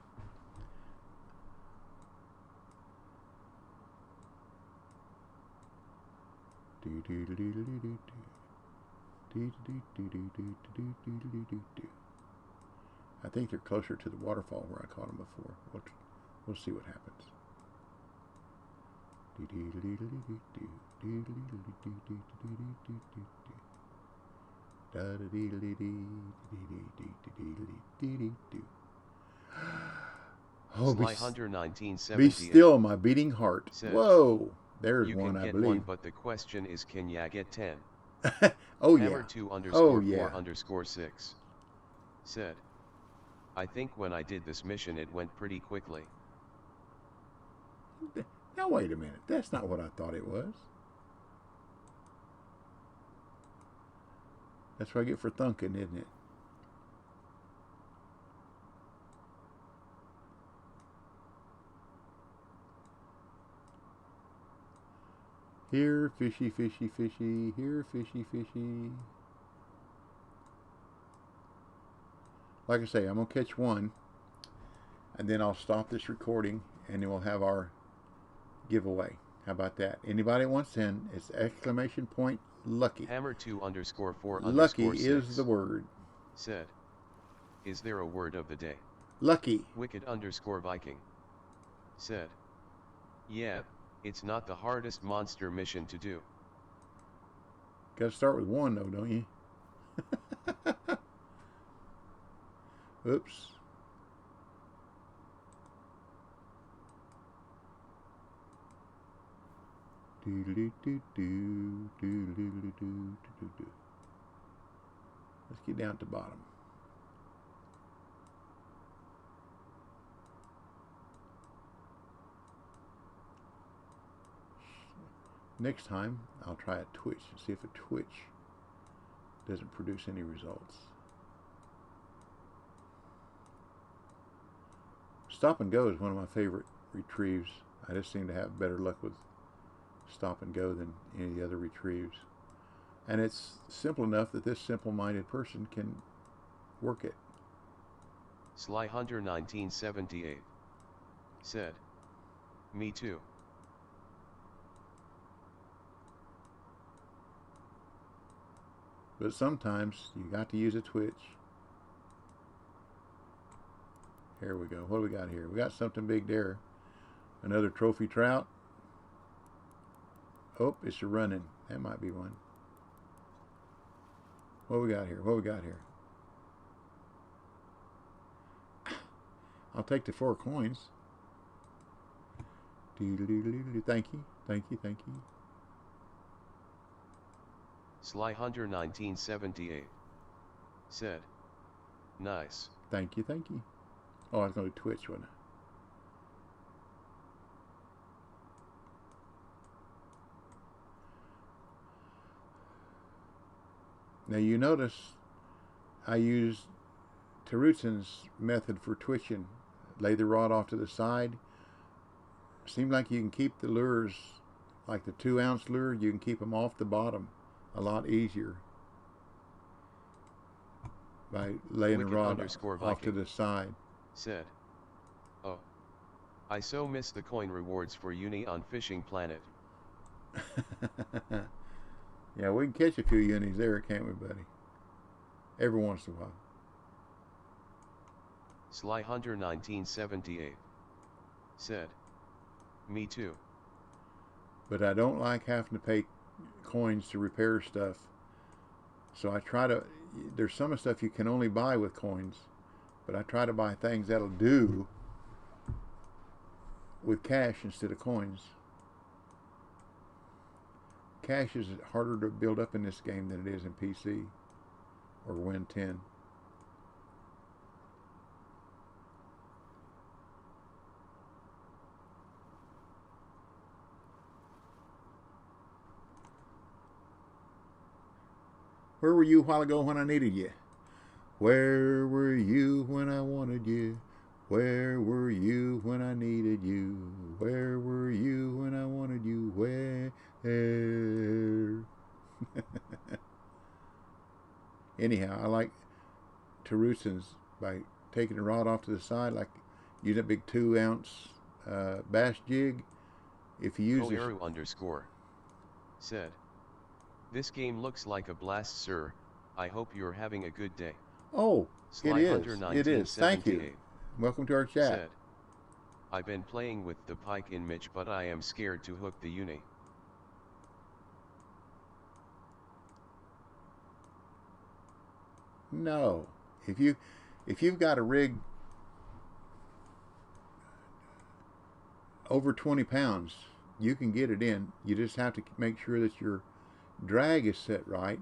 I think they're closer to the waterfall where I caught them before. We'll see what happens. Oh, be still, my beating heart. Said, whoa, there's one, I believe. You can get one, but the question is, can ya get 10? Oh, yeah. Hammer 2_4_6. Said, I think when I did this mission it went pretty quickly. Now wait a minute, that's not what I thought it was. That's what I get for thunking, isn't it? Here, fishy, fishy, fishy. Here, fishy, fishy. Like I say, I'm going to catch one. And then I'll stop this recording. And then we'll have our giveaway. How about that? Anybody wants in, it's exclamation point lucky. Hammer 2_4_6. Lucky is the word. Said, is there a word of the day? Lucky. Wicked_Viking. Said, yeah. It's not the hardest monster mission to do. Gotta start with one though, don't you? Oops. Let's get down to the bottom. Next time, I'll try a twitch and see if a twitch doesn't produce any results. Stop and go is one of my favorite retrieves. I just seem to have better luck with stop and go than any of the other retrieves. And it's simple enough that this simple-minded person can work it. Sly Hunter 1978 said, me too. But sometimes you got to use a twitch. Here we go. What do we got here? We got something big there. Another trophy trout. Oh, it's a running. That might be one. What we got here? What we got here? I'll take the 4 coins. Thank you. Thank you. Thank you. Sly Hunter 1978 said, nice. Thank you, thank you. Oh, I was going to twitch, wasn't I? Now you notice I used Tarutsen's method for twitching. Lay the rod off to the side. Seems like you can keep the lures, like the 2-ounce lure, you can keep them off the bottom a lot easier by laying the rod off to the side. Said, oh, I so miss the coin rewards for uni on Fishing Planet. Yeah, we can catch a few unis there, can't we, buddy? Every once in a while. Sly Hunter 1978 said, me too. But I don't like having to pay coins to repair stuff. So I try to, there's some stuff you can only buy with coins, but I try to buy things that'll do with cash instead of coins. Cash is harder to build up in this game than it is in PC or Win 10. Where were you a while ago when I needed you? Where were you when I wanted you? Where were you when I needed you? Where were you when I wanted you? Where? Anyhow, I like TYRANNOTROUTs by taking the rod off to the side, like using a big 2-ounce bass jig. If you use this... underscore said, "This game looks like a blast, sir. I hope you're having a good day." Oh, it is. It is. Thank you. Welcome to our chat. Said, "I've been playing with the pike in Mitch, but I am scared to hook the uni." No. If you've got a rig over 20 pounds, you can get it in. You just have to make sure that your drag is set right,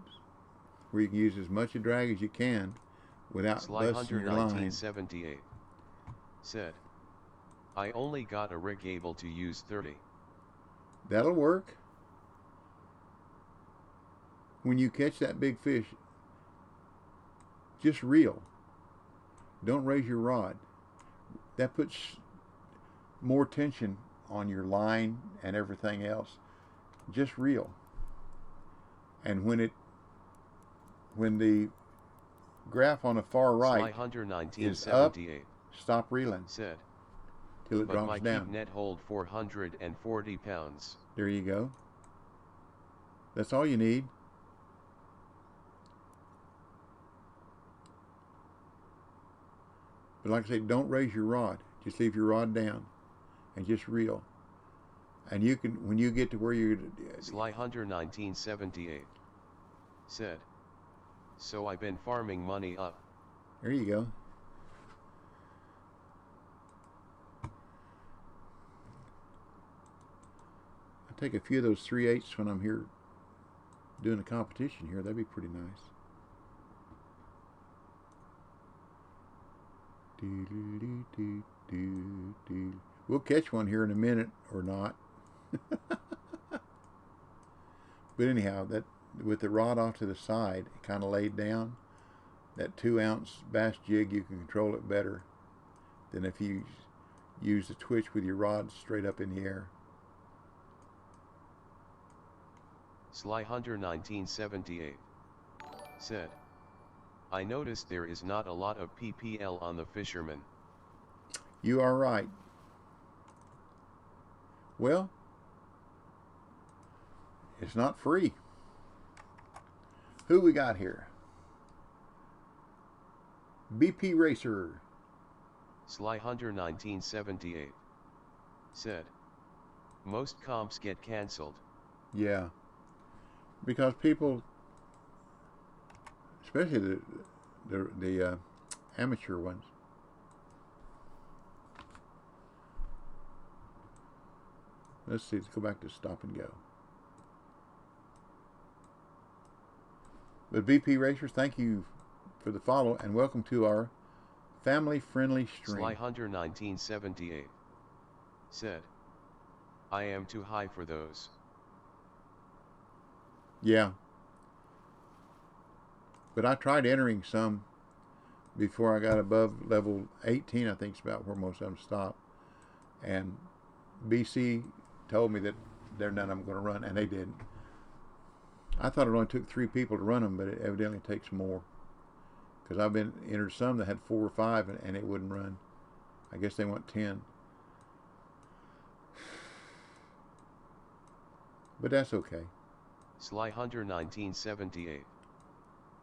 where you can use as much drag as you can without busting your line. 1978 said, "I only got a rig able to use 30. That'll work. When you catch that big fish, just reel. Don't raise your rod. That puts more tension on your line and everything else. Just reel. And when the graph on the far right is up, stop reeling. Said, till it "But drops my down. keep net hold 440 pounds. There you go. That's all you need. But like I say, don't raise your rod. Just leave your rod down and just reel. And you can, when you get to where you... Sly Hunter 1978 said, "So I've been farming money up." There you go. I'll take a few of those 3/8 when I'm here doing a competition here. That'd be pretty nice. We'll catch one here in a minute or not. But anyhow, that with the rod off to the side, kind of laid down, that 2-ounce bass jig, you can control it better than if you use the twitch with your rod straight up in the air. Sly Hunter 1978 said, "I noticed there is not a lot of PPL on the Fisherman." You are right. Well, it's not free. Who we got here? BP Racer. Sly Hunter 1978 said, "Most comps get cancelled." Yeah, because people, especially the amateur ones, let's see, let's go back to stop and go. But BP Racers, thank you for the follow and welcome to our family-friendly stream. Sly Hunter 1978 said, "I am too high for those." Yeah. But I tried entering some before I got above level 18, I think is about where most of them stop. And BC told me that they're none of them going to run, and they didn't. I thought it only took 3 people to run them, but it evidently takes more. Because I've been entered some that had 4 or 5 and it wouldn't run. I guess they want 10. But that's okay. Sly Hunter 1978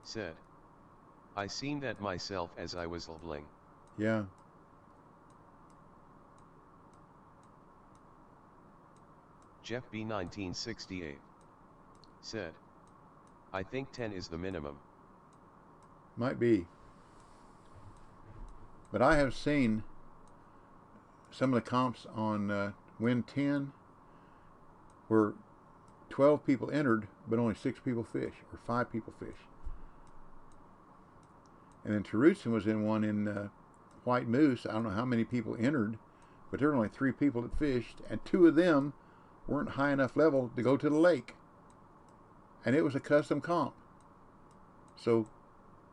said, "I seen that myself as I was leveling." Yeah. Jeff B 1968 said, I think 10 is the minimum. Might be. But I have seen some of the comps on Win 10 where 12 people entered, but only 6 people fish, or 5 people fish. And then Terutson was in one in White Moose. I don't know how many people entered, but there were only 3 people that fished, and 2 of them weren't high enough level to go to the lake. And it was a custom comp. So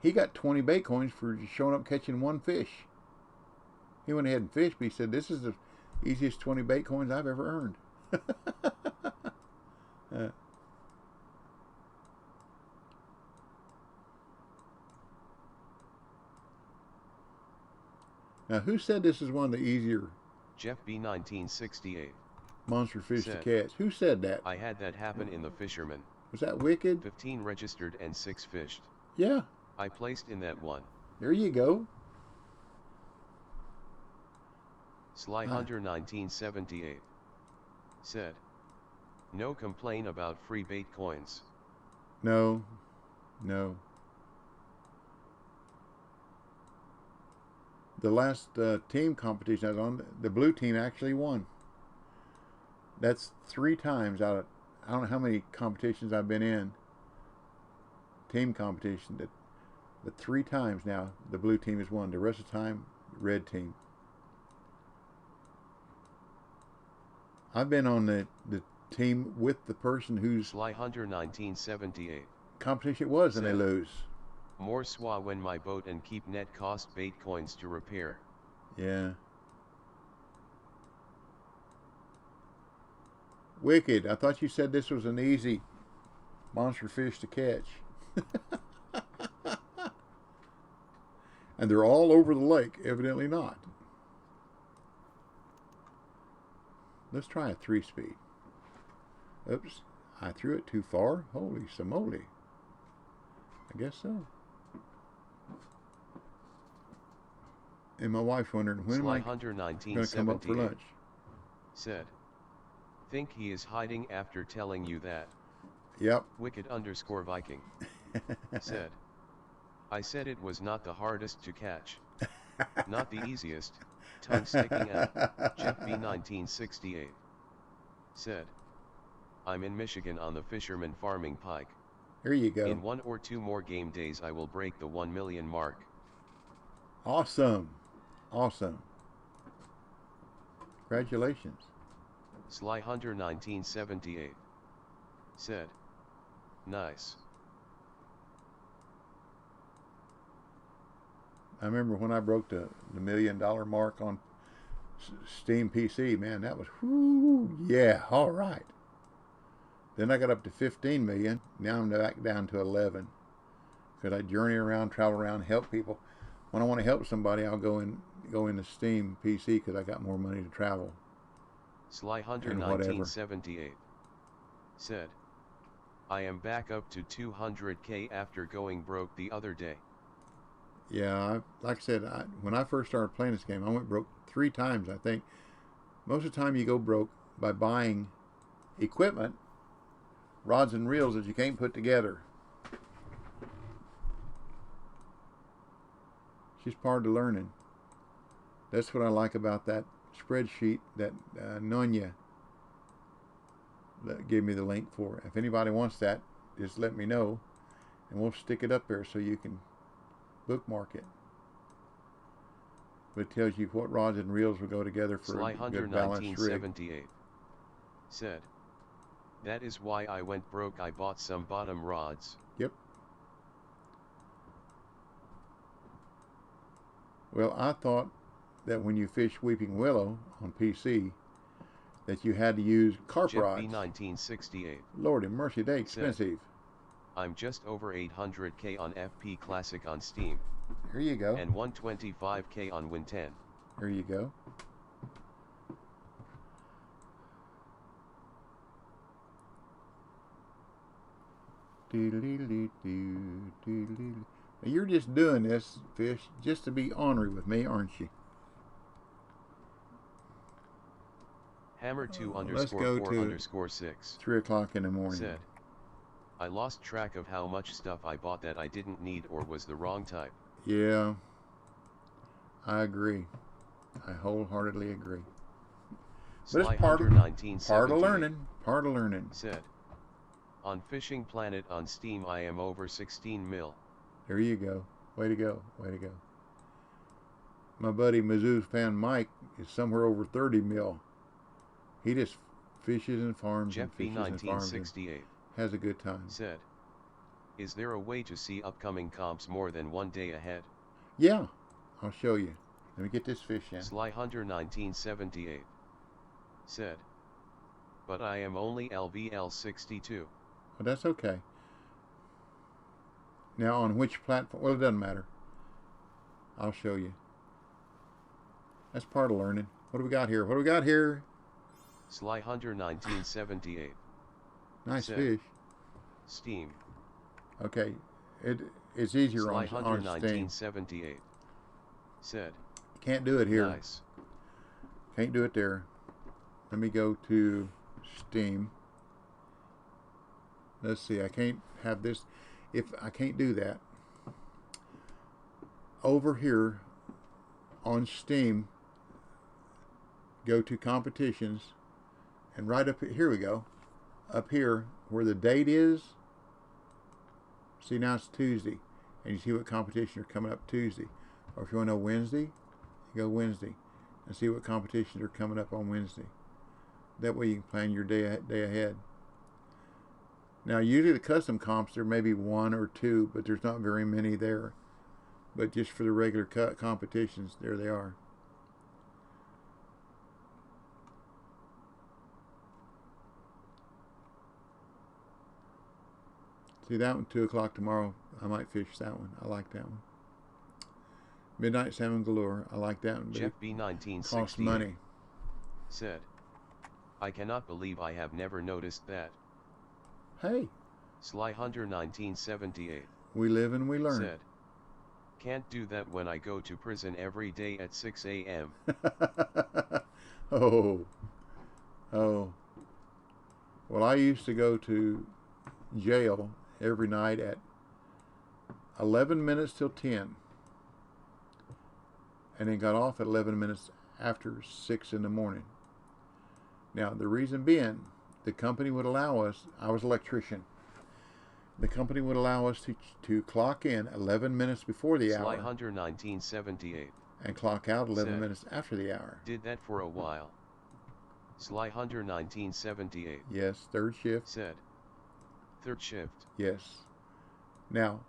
he got 20 bait coins for showing up catching 1 fish. He went ahead and fished, but he said, this is the easiest 20 bait coins I've ever earned. Now, who said this is one of the easier Jeff B. 1968 monster fish said, to catch? Who said that? I had that happen in the Fisherman. Was that Wicked? 15 registered and 6 fished. Yeah. I placed in that one. There you go. Sly Hunter 1978 said, no complaint about free bait coins. No. No. The last team competition I was on, the blue team actually won. That's 3 times out of, I don't know how many competitions I've been in, team competition, but 3 times now the blue team has won. The rest of the time, red team. I've been on the team with the person whose Sly Hunter 1978 competition it was, and they lose. More swa when my boat and keep net cost bait coins to repair. Yeah. Wicked, I thought you said this was an easy monster fish to catch. And they're all over the lake, evidently not. Let's try a 3-speed. Oops, I threw it too far. Holy samoli. I guess so. And my wife's wondering, when am I going to come up for lunch? Said, think he is hiding after telling you that. Yep. Wicked _ Viking said, I said it was not the hardest to catch. Not the easiest, tongue sticking out. Jeff B. 1968 said, I'm in Michigan on the Fisherman farming pike. Here you go. In 1 or 2 more game days I will break the 1 million mark. Awesome. Awesome. Congratulations. Sly Hunter 1978 said, nice. I remember when I broke the $1 million mark on Steam PC, man, that was, whoo, yeah, all right. Then I got up to 15 million. Now I'm back down to 11. Because I journey around, travel around, help people. When I want to help somebody, I'll go in the Steam PC because I got more money to travel. Sly Hunter 1978 said, I am back up to 200K after going broke the other day. Yeah, like I said, when I first started playing this game, I went broke 3 times, I think. Most of the time you go broke by buying equipment, rods and reels that you can't put together. It's just part of learning. That's what I like about that spreadsheet that Nonya gave me the link for. If anybody wants that, just let me know, and we'll stick it up there so you can bookmark it. But it tells you what rods and reels will go together for Sly a Hunter good balanced rig. 1978 said, that is why I went broke. I bought some bottom rods. Yep. Well, I thought that when you fish Weeping Willow on PC, that you had to use carp Jeff rods. B. 1968 Lordy mercy, they expensive. I'm just over 800K on FP Classic on Steam. Here you go. And 125K on Win 10. Here you go. Now you're just doing this, fish, just to be ornery with me, aren't you? Hammer 2 Let's go _4 to _6 3 o'clock in the morning. said, I lost track of how much stuff I bought that I didn't need or was the wrong type. Yeah, I agree. I wholeheartedly agree. But Sly it's part Hunter of 1978 learning. Part of learning. said, on Fishing Planet on Steam I am over 16 mil. There you go. Way to go. Way to go. My buddy Mizzou's fan Mike is somewhere over 30 mil. He just fishes and farms Jeff and fishes and farms and has a good time. Said, is there a way to see upcoming comps more than one day ahead? Yeah, I'll show you. Let me get this fish in. Sly Hunter 1978 said, but I am only LVL 62. Well, that's okay. Now on which platform? Well, it doesn't matter. I'll show you. That's part of learning. What do we got here? What do we got here? Sly Hunter 1978. Nice said, fish. Steam. Okay, it's easier Sly on Hunter Steam. 1978 said, Can't do it here. Nice. Can't do it there. Let me go to Steam. Let's see. I can't have this. If I can't do that, over here on Steam, go to competitions, and right up here we go. Up here where the date is. See, now it's Tuesday, and you see what competitions are coming up Tuesday. Or if you want to know Wednesday, you go Wednesday and see what competitions are coming up on Wednesday. That way you can plan your day ahead. Now, usually the custom comps, there may be one or two, but there's not very many there. But just for the regular competitions, there they are. See that one, 2 o'clock tomorrow. I might fish that one. I like that one. Midnight Salmon Galore. I like that one. Jeff B 1968 costs money. Said, I cannot believe I have never noticed that. Hey. Sly Hunter 1978. We live and we learn. Said, can't do that when I go to prison every day at 6 a.m. Oh. Well, I used to go to jail every night at 11 minutes till 10. And then got off at 11 minutes after 6 in the morning. Now, the reason being, the company would allow us, I was an electrician, the company would allow us to clock in 11 minutes before the hour. Sly Hunter 1978. And clock out 11 minutes after the hour. Did that for a while. Sly Hunter 1978. Yes, third shift. Said, third shift. Yes. Now,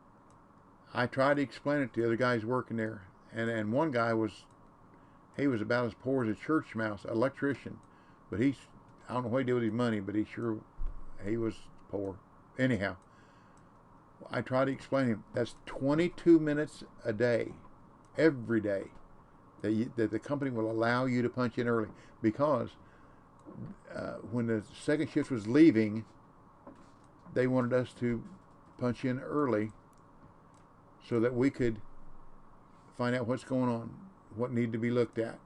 I tried to explain it to the other guys working there. And one guy he was about as poor as a church mouse, electrician. But I don't know what he did with his money, but he was poor. Anyhow, I tried to explain to him, that's 22 minutes a day, every day, that the company will allow you to punch in early. Because when the second shift was leaving, they wanted us to punch in early so that we could find out what's going on, what needed to be looked at.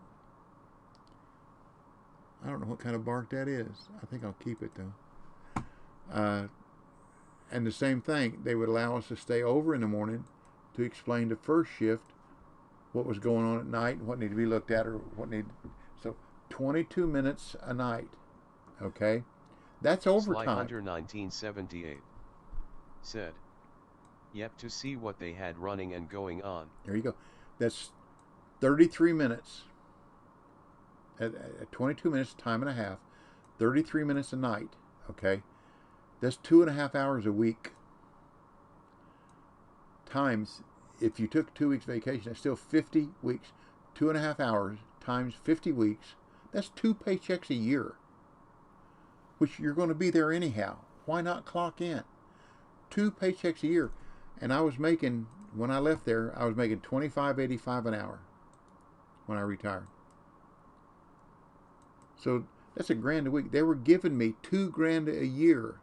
I don't know what kind of bark that is. I think I'll keep it though. And the same thing, they would allow us to stay over in the morning to explain to first shift what was going on at night and what needed to be looked at, or what needed. So 22 minutes a night. Okay, that's overtime. Sly Hunter 1978 said, yep, to see what they had running and going on. There you go. That's 33 minutes. At 22 minutes, time and a half, 33 minutes a night. Okay, that's 2.5 hours a week. Times, if you took 2 weeks vacation, that's still 50 weeks. 2.5 hours times 50 weeks. That's 2 paychecks a year, which you're going to be there anyhow. Why not clock in? 2 paychecks a year. And I was making, when I left there, I was making $25.85 an hour when I retired. So that's $1,000 a week. They were giving me $2,000 a year.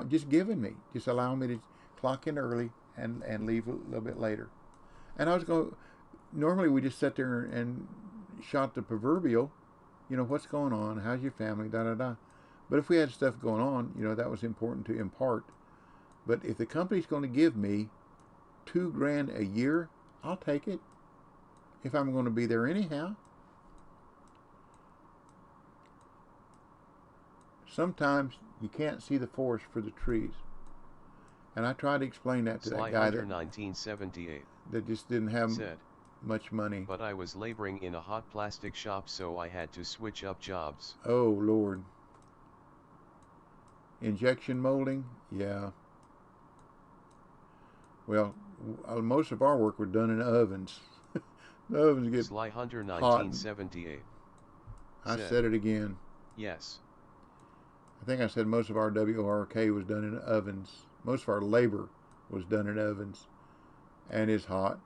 Just allowing me to clock in early and leave a little bit later. And I was going, normally we just sat there and shot the proverbial, what's going on? How's your family? Da da da. But if we had stuff going on, you know, that was important to impart. But if the company's going to give me $2,000 a year, I'll take it. If I'm going to be there anyhow. Sometimes you can't see the forest for the trees. And I tried to explain that to that guy that 1978 that just didn't have said, much money. but I was laboring in a hot plastic shop, so I had to switch up jobs. Oh, Lord. Injection molding? Yeah. Well, most of our work was done in ovens. The ovens get Sly Hunter hot. 1978 I said it again. Yes. I think I said most of our WORK was done in ovens. Most of our labor was done in ovens. And it's hot.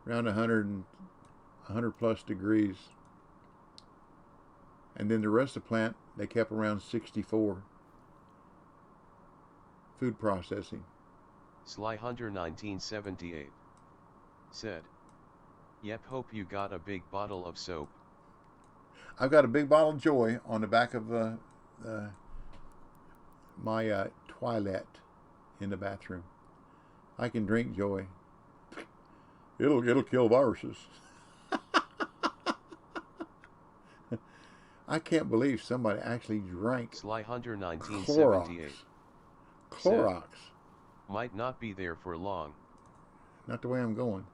Around 100 plus degrees. And then the rest of the plant, they kept around 64. Food processing. Sly Hunter 1978 said, yep, hope you got a big bottle of soap. I've got a big bottle of Joy on the back of my toilet in the bathroom. I can drink Joy. It'll kill viruses. I can't believe somebody actually drank Sly Hunter 1978 Clorox. Might not be there for long. Not the way I'm going.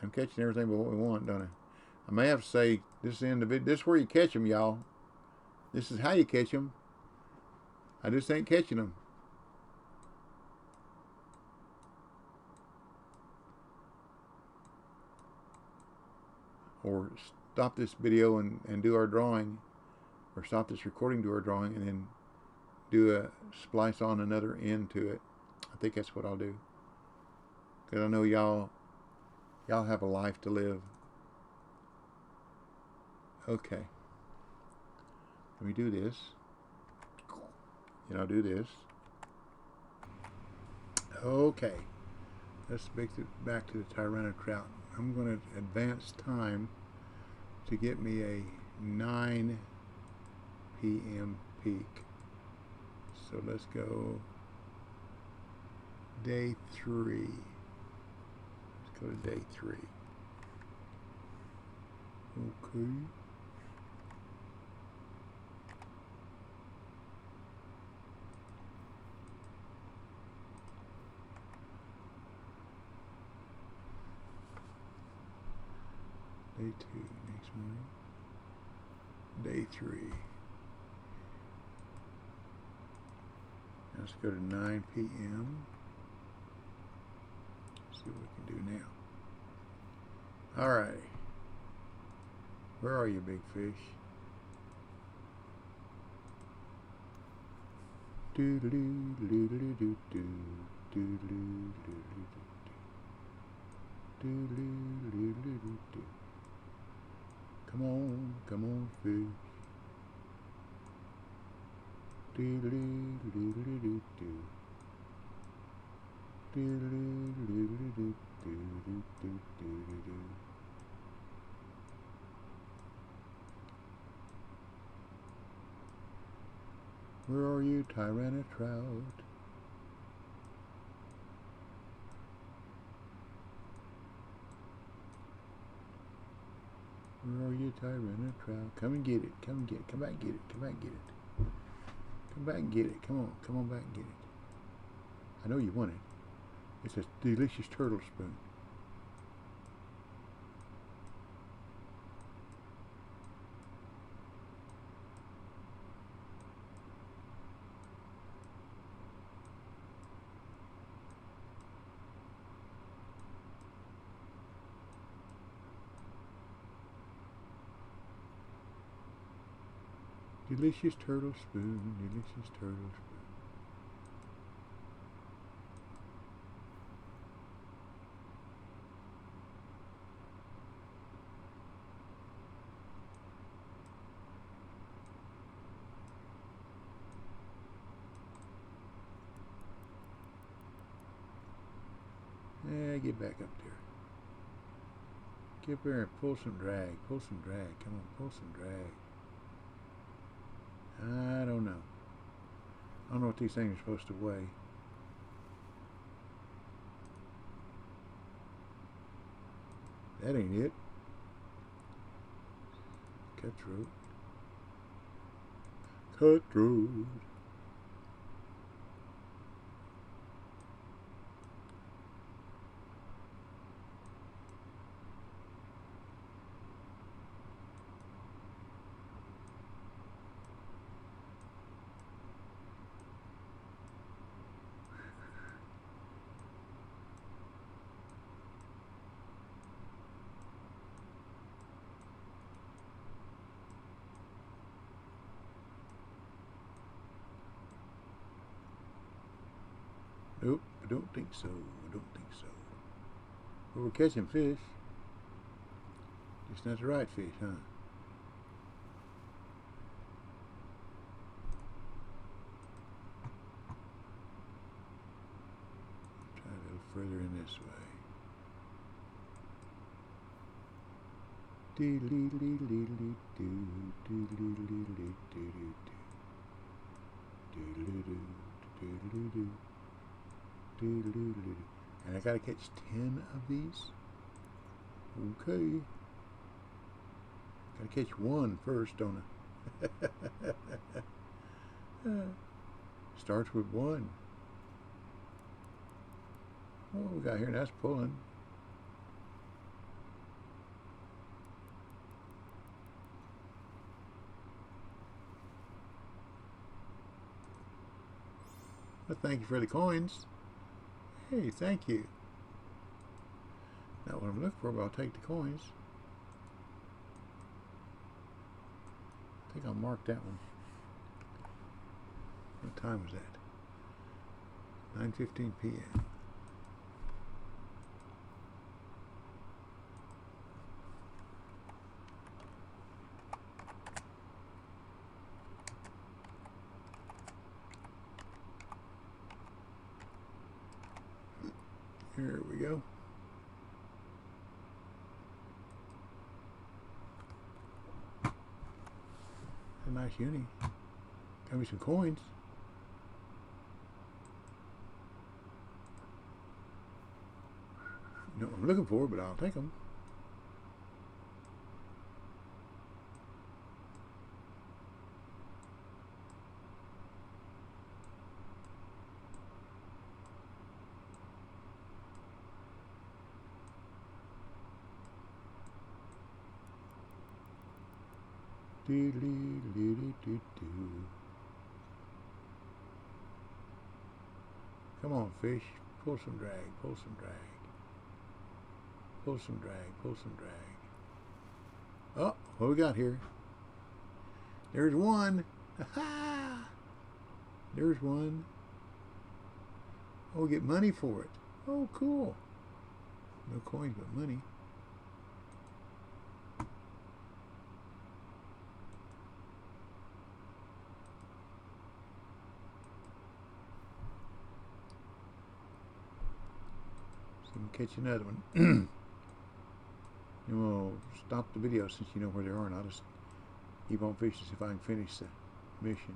I'm catching everything but what we want, don't I? I may have to say, this is the end of it. This is where you catch them, y'all. This is how you catch them. I just ain't catching them. Or stop this video and do our drawing. Or stop this recording, do our drawing, and then do a splice on another end to it. I think that's what I'll do. Because I know y'all have a life to live. Okay. Let me do this. And I'll do this. Okay. Let's make it back to the TYRANNOTROUT. I'm going to advance time to get me a 9 p.m. peak. So let's go day 3. Let's go to day 3. Okay. Day 2, next morning. Day 3. Let's go to 9 p.m. See what we can do now. Alright. Where are you, big fish? Come on, fish. Where are you, TYRANNOTROUT? Where are you, TYRANNOTROUT? Come and get it. Come and get it. Come back and get it. Come back and get it. Come back and get it. Come on. Come on back and get it. I know you want it. It's a delicious turtle spoon. Delicious turtle spoon, delicious turtle spoon. Yeah, get back up there. Get up there and pull some drag. Pull some drag. Come on, pull some drag. I don't know. I don't know what these things are supposed to weigh. That ain't it. Cutthroat. Cutthroat. Nope, I don't think so. I don't think so. But we're catching fish. Just not the right fish, huh? Try a little further in this way. And I gotta catch 10 of these. Okay. Gotta catch one first, don't I? Starts with one. What we got here? That's pulling. Well, thank you for the coins. Hey, thank you. Not what I'm looking for, but I'll take the coins. I think I'll mark that one. What time was that? 9:15 p.m. Here we go. A nice uni. Got me some coins. You know what I'm looking for, but I'll take them. Come on, fish. Pull some drag, pull some drag. Pull some drag, pull some drag. Oh, what we got here? There's one. Ha! There's one. Oh, we get money for it. Oh, cool. No coins, but money. Catch another one. And we'll stop the video since you know where they are, and I'll just keep on fishing see if I can finish the mission.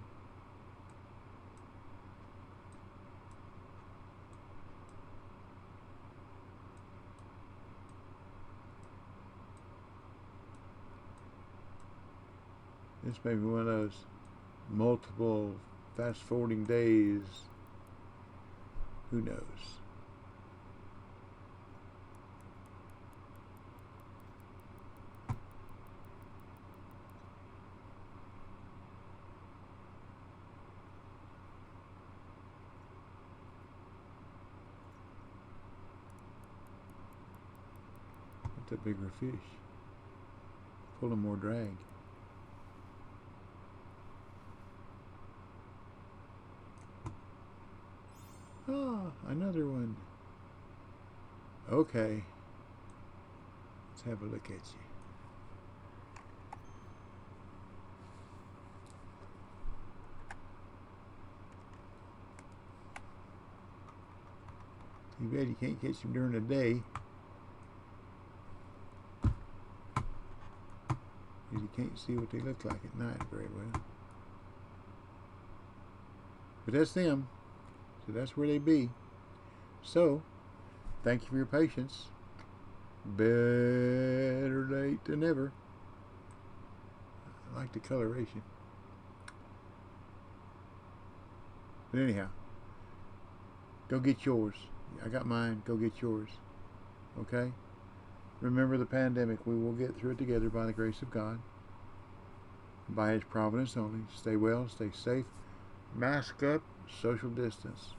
This may be one of those multiple fast forwarding days. Who knows? A bigger fish, pulling more drag. Ah, another one. Okay, let's have a look at you. Too bad you can't catch them during the day. can't see what they look like at night very well. But that's them. So that's where they be. So, thank you for your patience. Better late than never. I like the coloration. But anyhow, go get yours. I got mine. Go get yours. Okay? Remember the pandemic. We will get through it together by the grace of God. By His providence only. Stay well. Stay safe. Mask up. Social distance.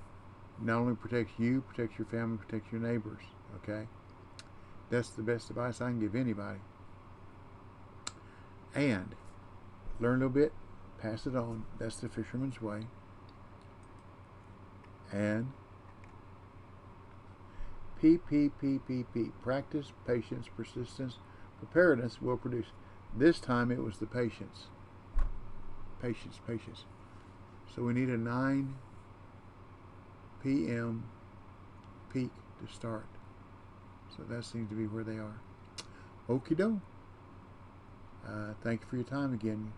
Not only protects you, protects your family, protects your neighbors. Okay? That's the best advice I can give anybody. And learn a little bit. Pass it on. That's the fisherman's way. And P. Practice, patience, persistence, preparedness will produce. This time it was the patience. Patience. So we need a 9 p.m. peak to start. So that seems to be where they are. Okie doke. Thank you for your time again.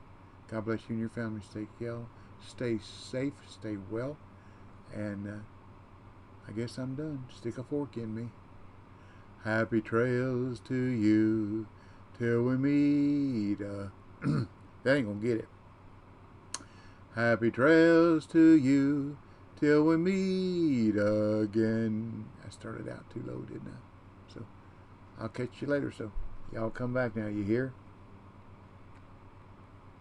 God bless you and your family. Stay well. Stay safe. Stay well. And I guess I'm done. Stick a fork in me. Happy trails to you till we meet. That ain't gonna get it. Happy trails to you till we meet again. I started out too low, didn't I? So I'll catch you later. So y'all come back now. You hear?